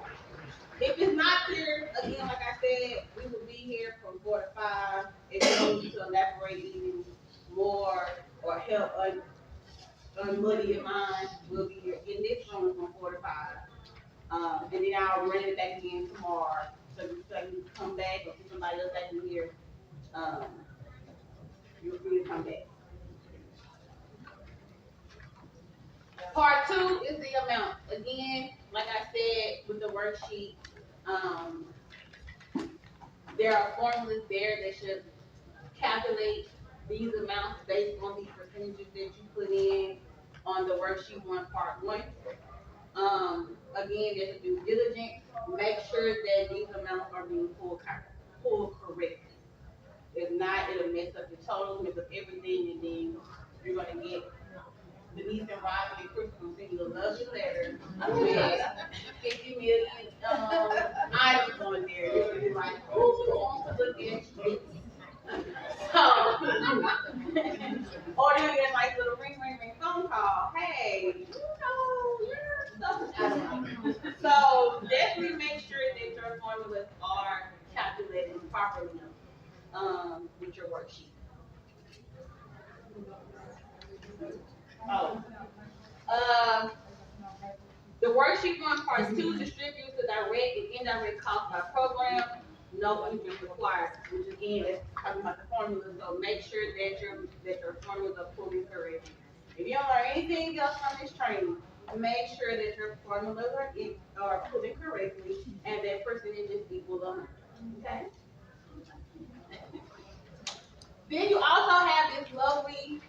if it's not clear, again, like I said, we will be here from 4 to 5. If you need to elaborate even more or help unmuddy your mind, we'll be here in this room from 4 to 5. And then I'll run it back again tomorrow. So you come back or see somebody else back in here, um, you're free to come back. Part 2 is the amount. Again, like I said with the worksheet, there are formulas there that should calculate these amounts based on these percentages that you put in on the worksheet 1, part 1. Again, there's a due diligence. Make sure that these amounts are being pulled correctly. If not, it'll mess up your total, mess up everything, and then you're gonna get Denise and Robin and Chris gonna send you a lovely letter with 50 million items on there. You're gonna be like, who wants to look at this? So, or you get a nice little ring phone call. Hey, your stuff is out of line. So definitely make sure that your formulas are calculated properly with your worksheet. Oh. The worksheet 1, part 2 distributes the direct and indirect cost by program. No entries required, which again is talking about the formulas. So make sure that your formulas are fully correct. If you don't learn anything else from this training, make sure that your formulas are put in correctly and that percentage is equal to 100. Okay. Then you also have this lovely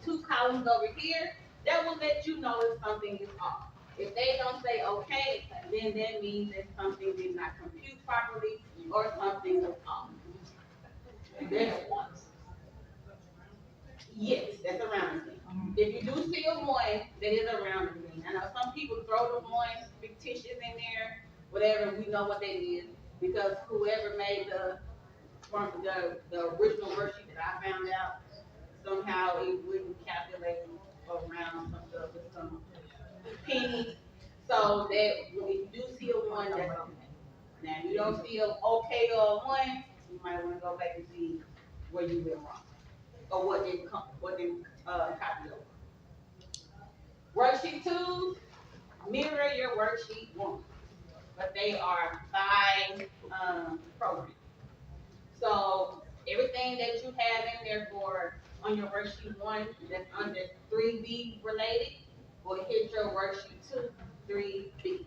2 columns over here that will let you know if something is off. If they don't say okay, then that means that something did not compute properly or something is off. There's one. Yes, that's a rounding thing. If you do see a 1, that is a rounding thing. I know some people throw the 1 fictitious in there, whatever, we know what that is, because whoever made the original worksheet that I found out, somehow it wouldn't calculate around some stuff with some pennies. So that if you do see a 1, that's okay. Now if you don't see a okay or a 1, you might want to go back and see where you went wrong or what didn't copy over. Worksheet 2 mirror your worksheet 1, but they are by program. So everything that you have in there on your worksheet 1 that's under 3B related will hit your worksheet 2, 3B,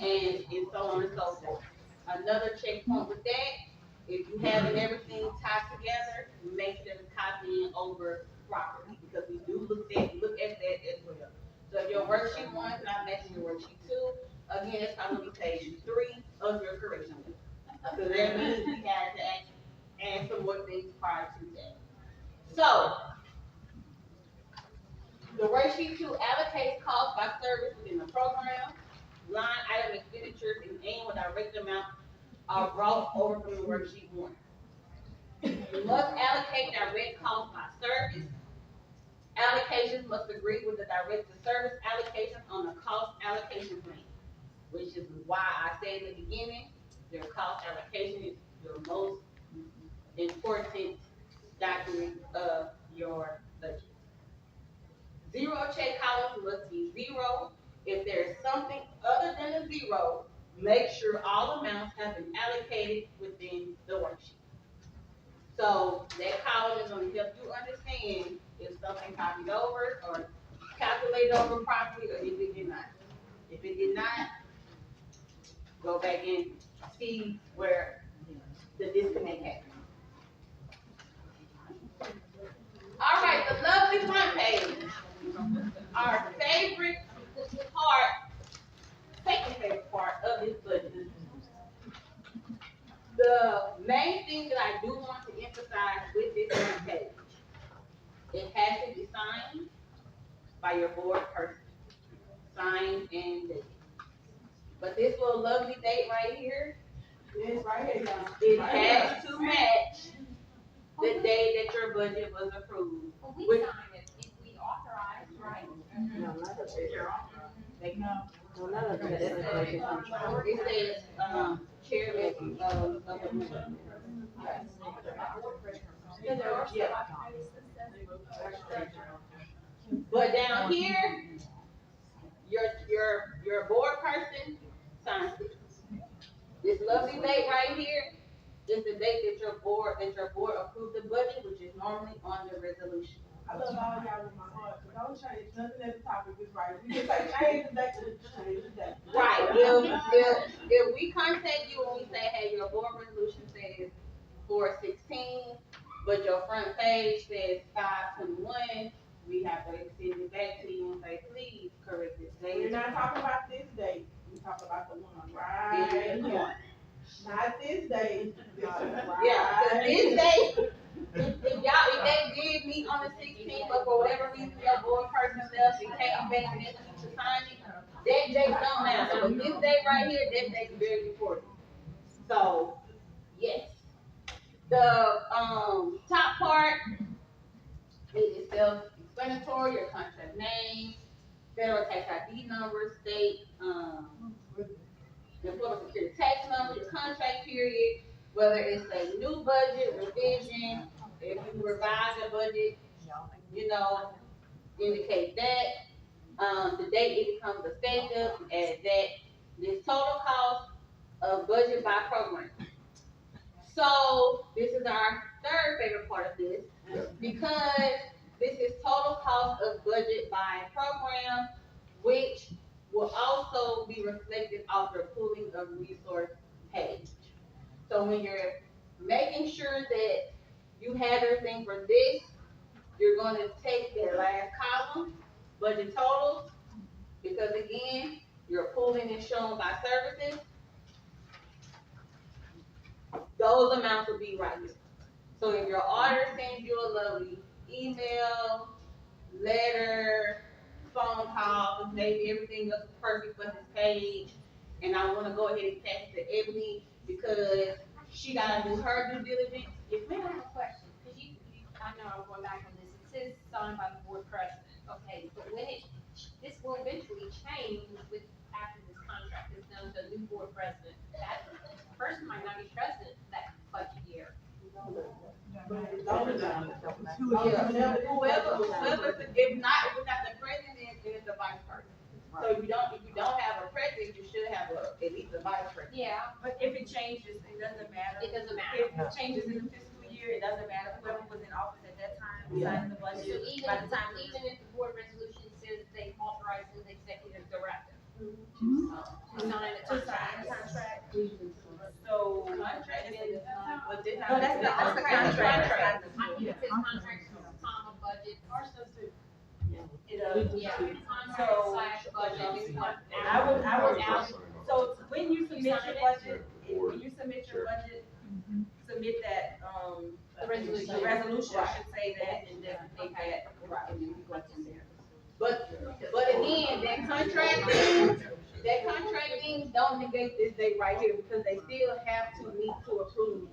and so on and so forth. Another checkpoint with that, if you having everything tied together, make sure it's copying over properly because we do look at that as well. So if your worksheet 1 is not matching your worksheet 2, again, it's probably page 3 of your correction book. So that means we had to add some more things prior to that. So, the worksheet 2 allocates cost by service within the program. Line item expenditures and annual direct amount are brought over from the worksheet 1. You must allocate direct cost by service. Allocations must agree with the direct service allocation on the cost allocation plan, which is why I said in the beginning, your cost allocation is your most important document of your budget. Zero check columns must be 0. If there's something other than a 0, make sure all amounts have been allocated within the worksheet. So that column is going to help you understand if something copied over or calculated over properly or if it did not. If it did not, go back and see where the disconnect happened. All right, the lovely front page. Our favorite part, second favorite part of this budget. The main thing that I do want to emphasize with this front page, it has to be signed by your board person. Signed and dated. But this little lovely date right here, This right here, y'all. It has to match the day that your budget was approved. Well, we With- sign it if we authorize, right? No, not the chair. No. No, none of that. It says, chairman of the meeting. Yeah. But down here, your board person signs it. This lovely date right here is the date that your board approved the budget, which is normally on the resolution. I love all y'all with my heart, but don't change nothing at the topic is right. We just say change the date to change the date. Right, if we contact you and we say, hey, your board resolution says 4/16, but your front page says 5/21, we have to send it back to you and say, please correct this We're date. not talking about this date, we talking about the one right here. Not this date. This one Yeah, cause right this here. day, if they did meet on the 16th, but for whatever reason your board person left and came back and didn't to sign it, that date don't matter, but this day right here, that date's very important. So, yes. The, top part, it is self-explanatory, your contract name, federal tax ID number, state, employment security tax number, your contract period, whether it's a new budget, revision, if you revise your budget, indicate that. The date it becomes effective, add that. This total cost of budget by program. So this is our third favorite part of this, because this is total cost of budget by program, which will also be reflected off your pooling of resource page. So when you're making sure that you have everything for this, you're going to take the last column, budget totals, because again, your pooling is shown by services. Those amounts will be right here. So if your auditor sends you a lovely email, letter, phone call, maybe everything else is perfect for this page, and I wanna go ahead and pass it to Ebony because she gotta do her due diligence. Yes, I ma'am. have a question, because I know I'm going back on this, it says signed by the board president, okay, but this will eventually change after this contract is done to a new board president. That person might not be president that budget year. Whoever, if not the president, then it's the vice president. So if you don't have a president, you should have at least a vice president. Yeah, But if it changes, it doesn't matter. it doesn't matter. If it changes in the fiscal year, it doesn't matter. Whoever was in office at that time, Yeah. signed the So budget. even, By the time even if the board resolution says they authorize an executive director to sign the to sign the contract. contract. So. Contract is, but this No, that's the contract. I think it says contract, comma, budget. Yeah, contract So- slash budget is what. I would, Out. so when you submit your sign it? budget, when you submit your budget, submit that, The resolution. the resolution should say that and designate that. right, and then you go from there. But again, that contracting don't negate this date right here because they still have to meet to approve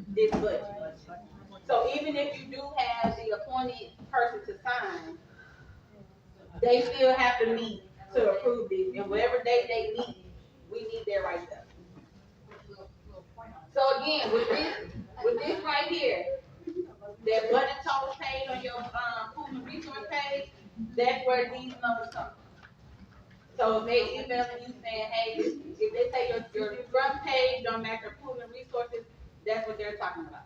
this budget. So even if you do have the appointed person to sign, they still have to meet to approve this, and whatever date they meet, we need that right there. So again, with this right here, that budget total page on your, pool and resource page, that's where these numbers come from. So if they emailing you saying, hey, if they say your front page don't match your pool and resources, that's what they're talking about.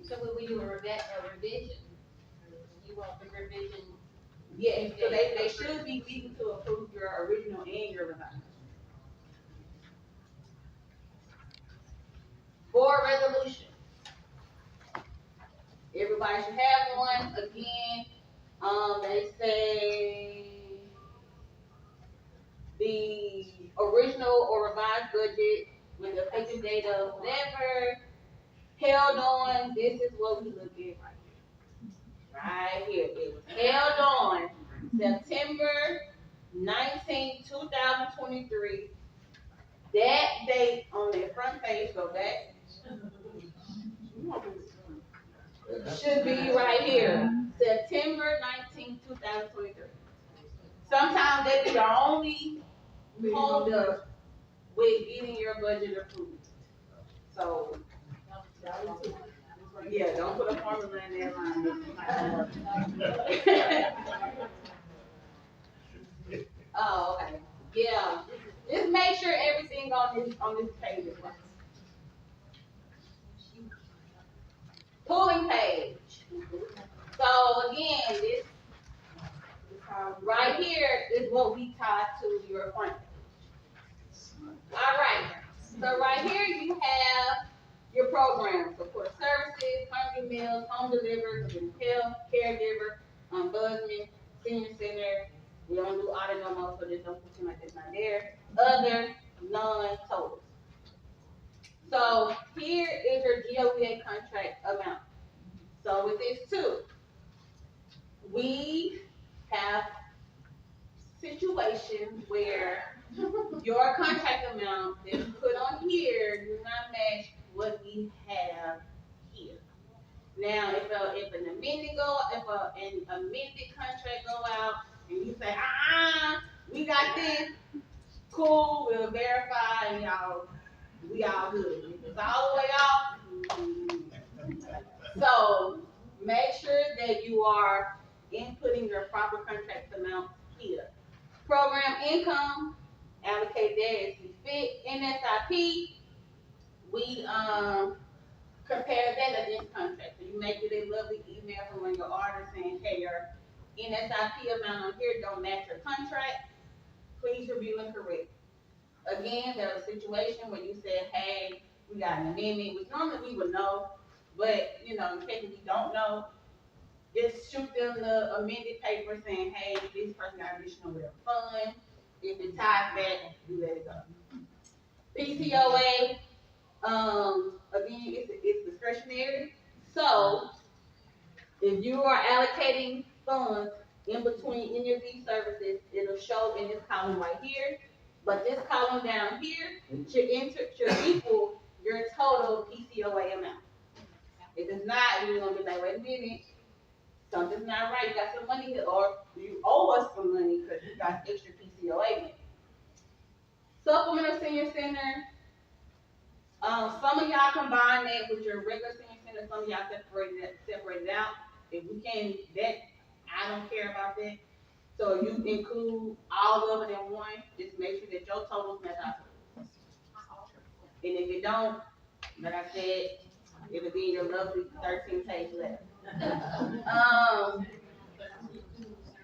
So when we do a revision, you want the revision, Yes, so they should be meeting to approve your original and your revised. Board resolution. Everybody should have one, again, they say the original or revised budget with the effective date of whatever held on, this is what we look at right here. Right here, it was held on September 19, 2023 That date on their front page, so that should be right here, September 19th, 2023. Sometimes that be the only hold up with getting your budget approved. So, yeah, don't put a formula in there line. Oh, okay. Yeah. Just make sure everything on this page is right. Pulling page. So again, this right here is what we tie to your front page. All right. So right here you have your programs, support services, hungry meals, home delivered, health, caregiver, ombudsman, senior center. We don't do audit no more, so just don't put like that's not there. Other non-totals. So here is your GOEA contract amount. So with this too, we have situations where your contract amount that you put on here does not match what we have here. Now, if an an amended contract go out and you say, we got this, cool, we'll verify and we all good. If it's all the way off, so make sure that you are inputting your proper contract amount here. Program income, allocate that as you fit. NSIP, we compare that against contract. So you make it a lovely email from one of your auditors saying, hey, your NSIP amount on here don't match your contract. Please review and correct. Again, there was a situation where you said, hey, we got an amendment, which normally we would know, but in case we don't know, just shoot them the amended paper saying, hey, this person got additional whatever fund. If it ties back, you let it go. PCOA, again, it's discretionary. So if you are allocating funds in between any of these services, it'll show in this column right here. But this column down here should equal your total PCOA amount. If it's not, you're gonna be like, wait a minute, something's not right. You got some money here, or you owe us some money because you got extra PCOA money. Supplemental senior center. Some of y'all combine that with your regular senior center. Some of y'all separate it out. If we can, I don't care about that. So you include all of it in one. Just make sure that your totals match out. And if it don't, like I said, it'll be in your lovely 13-page letter.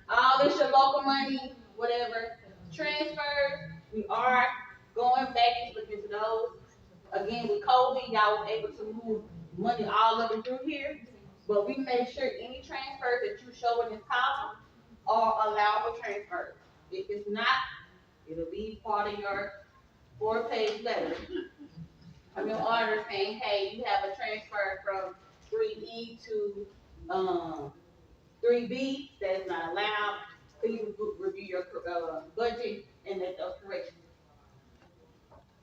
All this your local money, whatever. Transfers, we are going back and looking into those. Again, with COVID, y'all was able to move money all of it through here. But we make sure any transfers that you show in this column are allowable transfers. If it's not, it'll be part of your 4-page letter. I'm your auditor saying, hey, you have a transfer from 3E to 3B that is not allowed. Please review your budget and make those corrections.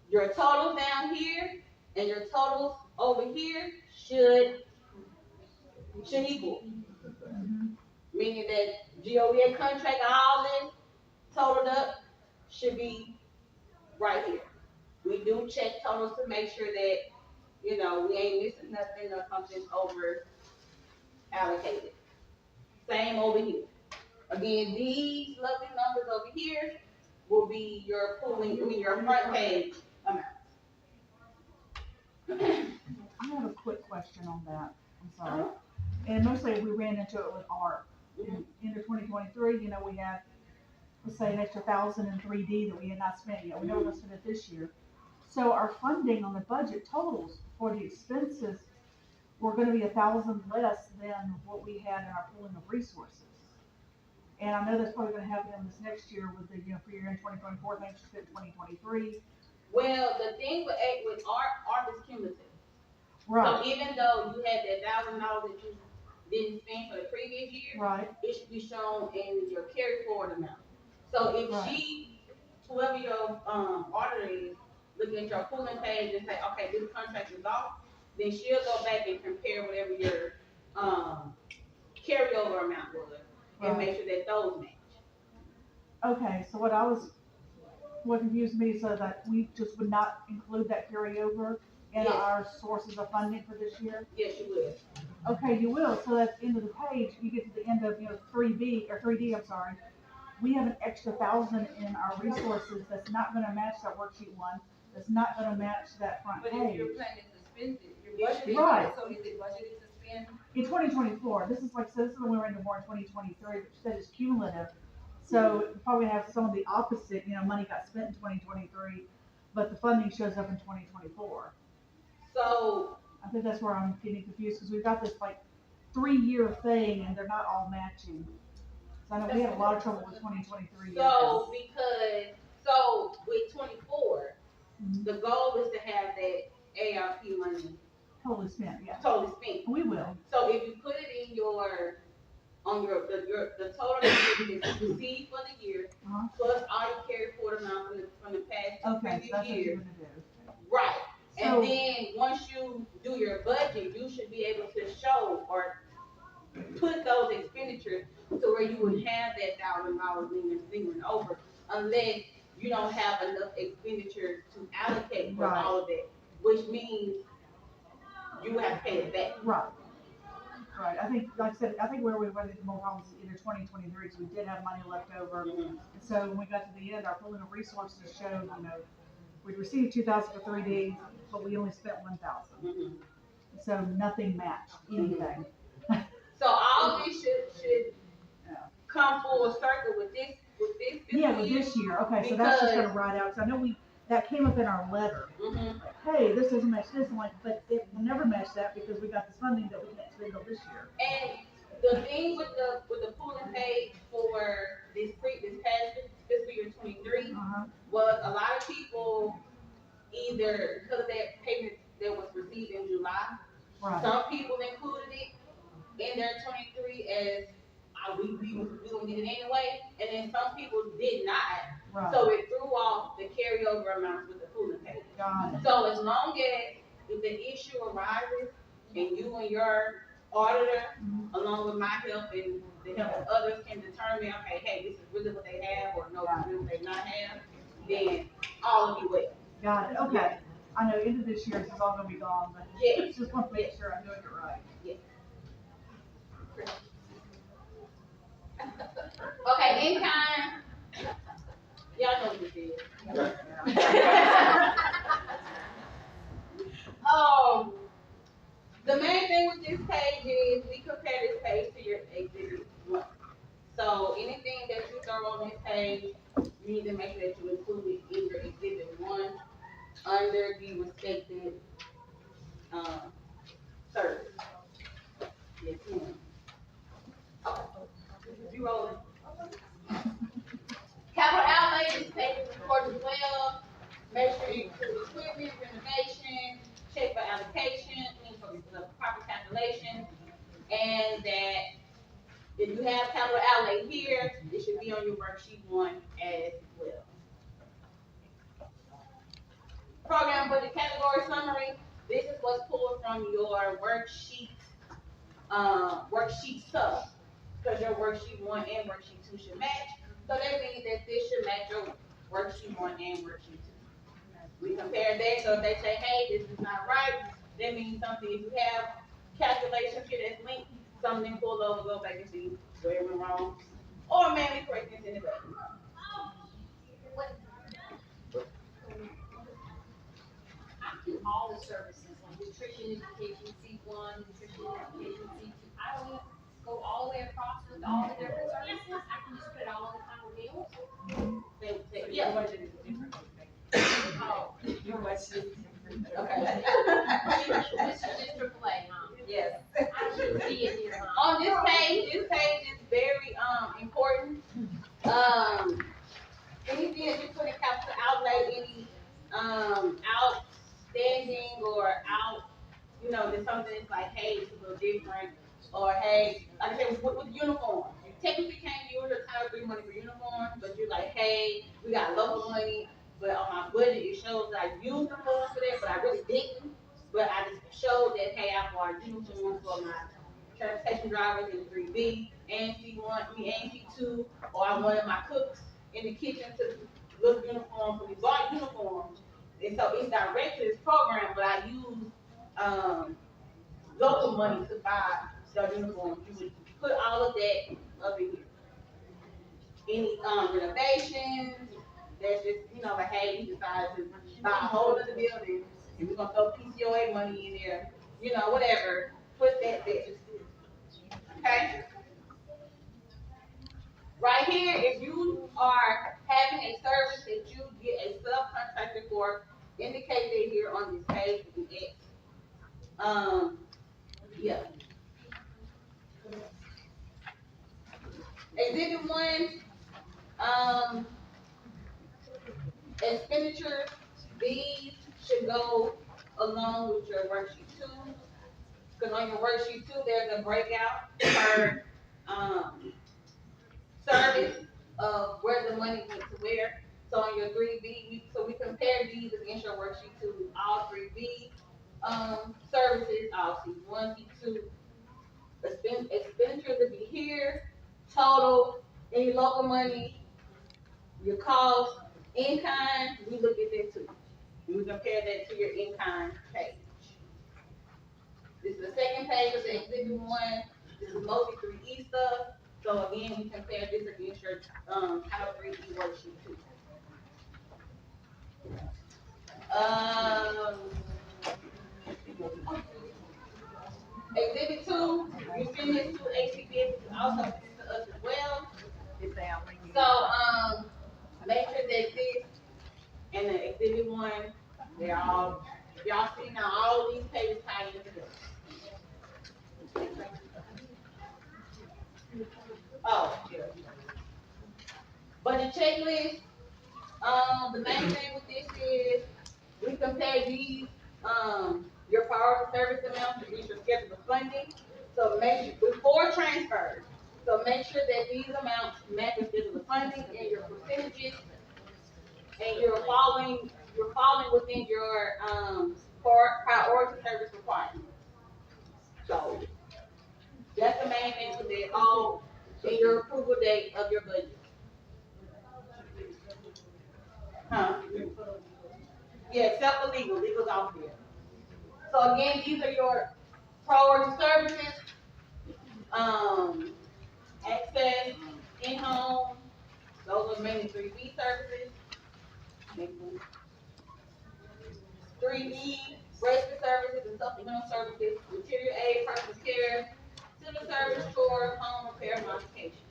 Your totals down here and your totals over here should equal. Meaning that GOEA contract, all this totaled up should be right here. We do check totals to make sure that, we ain't missing nothing or something's over allocated. Same over here. Again, these lovely numbers over here will be your your front page amount. I have a quick question on that, I'm sorry. And mostly we ran into it with ARP. End of 2023, we had, let's say, an extra 1,000 in 3D that we had not spent yet. We never listed it this year. So our funding on the budget totals for the expenses were gonna be 1,000 less than what we had in our pooling of resources. And I know that's probably gonna happen in this next year with the, for year end 2024, things you spent 2023. Well, the thing with ARP is cumulative. Right. So even though you had that $1,000 that you didn't spend for the previous year, right, it should be shown in your carry forward amount. So if whoever your auditor is, look at your pooling page and say, okay, this contract is off, then she'll go back and compare whatever your, carryover amount was, and make sure that those match. Okay, so what confused me, so that we just would not include that carryover in Yes. our sources of funding for this year? Yes, you will. Okay, you will, so at the end of the page, you get to the end of, 3B, or 3D, I'm sorry. We have an extra 1,000 in our resources that's not gonna match that worksheet one, that's not gonna match that front But if page. you're planning to spend it, you're budgeting, Right. so is it budgeted to spend? In 2024, this is like, so this is when we were into more in 2023, which said it's cumulative. So probably have some of the opposite, money got spent in 2023, but the funding shows up in 2024. So, I think that's where I'm getting confused, because we've got this like 3-year thing and they're not all matching. So I know we had a lot of trouble with 2023. so with 24, Mhm. the goal is to have that ARP money Totally spent, yeah. totally spent. We will. So if you put it in the total that you receive for the year, Uh-huh. plus all your carry forward amount from the past two Okay, so previous that's what years. you're gonna do. Right. So- And then, once you do your budget, you should be able to show or put those expenditures to where you would have that $1,000 lingering over, unless you don't have enough expenditures to allocate for Right. all of that, which means you have to pay it back. Right. Right, I think, like I said, I think where we run into more problems is either 2023, because we did have money left over. Mhm. And so when we got to the end, our pooling of resources showed, we'd received 2,000 for 3 days, but we only spent 1,000. Mhm. So nothing matched anything. So all this should Yeah. come full circle with this fiscal Yeah, with year. this year, okay, so that's just Because- gonna ride out, 'cause I know that came up in our letter. Mhm. Like, hey, this doesn't match this, I'm like, but it will never match that because we got this funding that we can't spend on this year. And the thing with the pooling page for this past fiscal year 23 Uh-huh, was a lot of people either because of that payment that was received in July, right, some people included it in their 23 as we gonna get it anyway, and then some people did not. right, So it threw off the carryover amounts with the pooling page. got it, So as long as if the issue arises and you and your auditor, Mhm. along with my help and the help of others can determine, okay, hey, this is really what they have, or no, this is really what they not have, then all will be well. got it, okay. I know end of this year, this is all gonna be gone, but Yes. just want to make sure I'm doing it right. Okay, in time. Y'all know what this is. The main thing with this page is we compare this page to your exhibit 1. So anything that you throw on this page, you need to make sure that you include it in your exhibit 1 under the respective service. Yes, ma'am. Okay. You rolling. Capital outlay, this page is important as well. Make sure you include equipment, renovation, check for allocation, for the proper calculation, and that if you have capital outlay here, it should be on your worksheet 1 as well. Program budget category summary. This is what's pulled from your worksheet sub, because your worksheet 1 and worksheet 2 should match. So that means that this should match your worksheet 1 and worksheet 2. We compare that, so if they say, hey, this is not right, that means something. If you have calculations here that's linked, something pull over, go back and see where it went wrong, or manually correct this in the back. I do all the services, like nutrition education, C1, nutrition education, C2. I don't need to go all the way across with all the different services. I can just put it all on the final deal. Yeah. Oh, Your budget is different. Okay. this is just AAA, huh? Yes. I should see it here, huh? On this page is very important. Anything that you put in capital outlay, any outstanding or there's something that's like, hey, it's a little different, or hey, like I said, with uniform. You technically can't use your Title III money for uniform, but you're like, hey, we got local money, but on my budget, it shows that I used the funds for that, but I really didn't. But I just showed that, hey, I bought uniforms for my transportation drivers in 3B and C2, or I wanted my cooks in the kitchen to look uniform, so we bought uniforms. And so it's direct to this program, but I use, local money to buy the uniforms. You would put all of that up in here. Any, renovations, that's just, like, hey, we decided to buy a whole other building, and we're gonna throw PCOA money in there, whatever, put that there. Okay? Right here, if you are having a service that you get a subcontractor for, indicate that here on this page with the X. Yeah. Exhibit 1, expenditures, these should go along with your worksheet 2. Because on your worksheet 2, there's a breakout per service of where the money went to where. So on your 3B, so we compare these against your worksheet 2, all 3B services, all C1, C2. Expenditures will be here, total, any local money, your cost, in-kind, we look at that too. And we compare that to your in-kind page. This is the second page of the exhibit 1. This is mostly 3E stuff. So again, we compare this against your Title 3E worksheet 2. Exhibit 2, you send this to HCBS, you also send it to us as well. So make sure that this and the exhibit 1, they're all, y'all see now all these pages tie in together. Oh, yeah. But the checklist, the main thing with this is we compare these, your priority service amounts against your schedule of funding. So make sure before transfers. So make sure that these amounts match your schedule of funding and your percentages, and you're following within your priority service requirements. So that's the main thing with it all in your approval date of your budget. Huh? Yeah, except for legal. Legal's off there. So again, these are your priority services, access, in-home, those are mainly 3B services. 3E, respite services and supplemental services, material aid, personal care, civil service, chores, home repair, modification.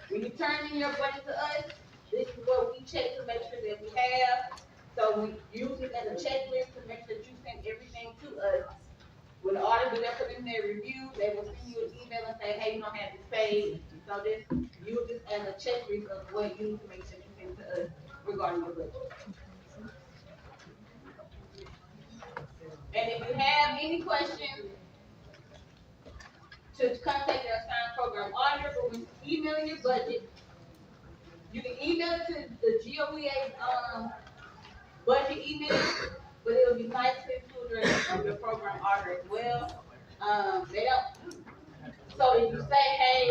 When you turn in your budget to us, this is what we check to make sure that we have. So we use it as a checklist to make sure that you send everything to us. When the auditor do their preliminary review, they will send you an email and say, hey, you don't have this paid. So this, use this as a checklist of what you need to make sure you send to us regarding your budget. And if you have any questions, to contact your assigned program auditor, but when emailing your budget, you can email it to the GOEA budget email, but it would be nice to include your program auditor as well. They don't. So if you say, hey,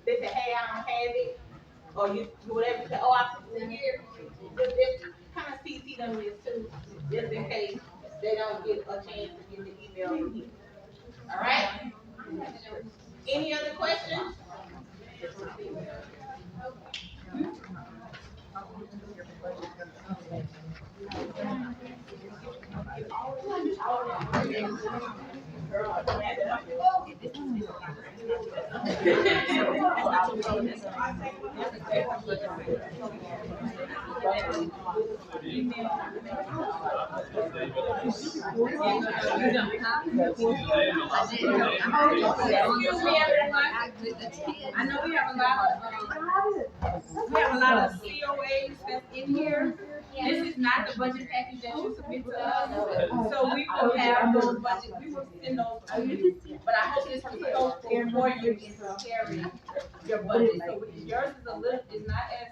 they say, hey, I don't have it, or you whatever, you say, oh, I put it in here, just kind of CC them this too, just in case they don't get a chance to get the email from you. All right? Any other questions? Excuse me, everyone. I know we have a lot of COAs that's in here. This is not the budget package that you submit to us. So we will have those budgets, we will send those to you. But I hope this will go for you and carry your budget. So yours is not as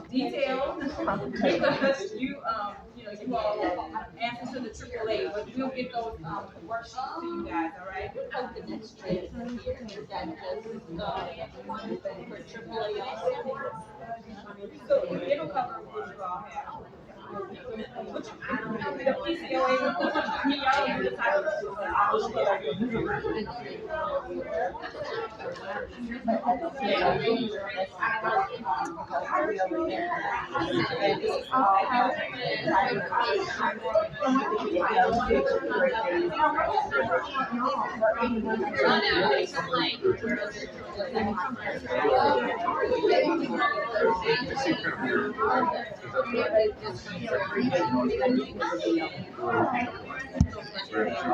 detailed, because you all answer to the AAA, but we'll get those, worksheets to you guys, all right? The next trade here, is that just, for AAA also? So it'll cover what you all have. The PCOA, I mean, y'all do the title. Yeah.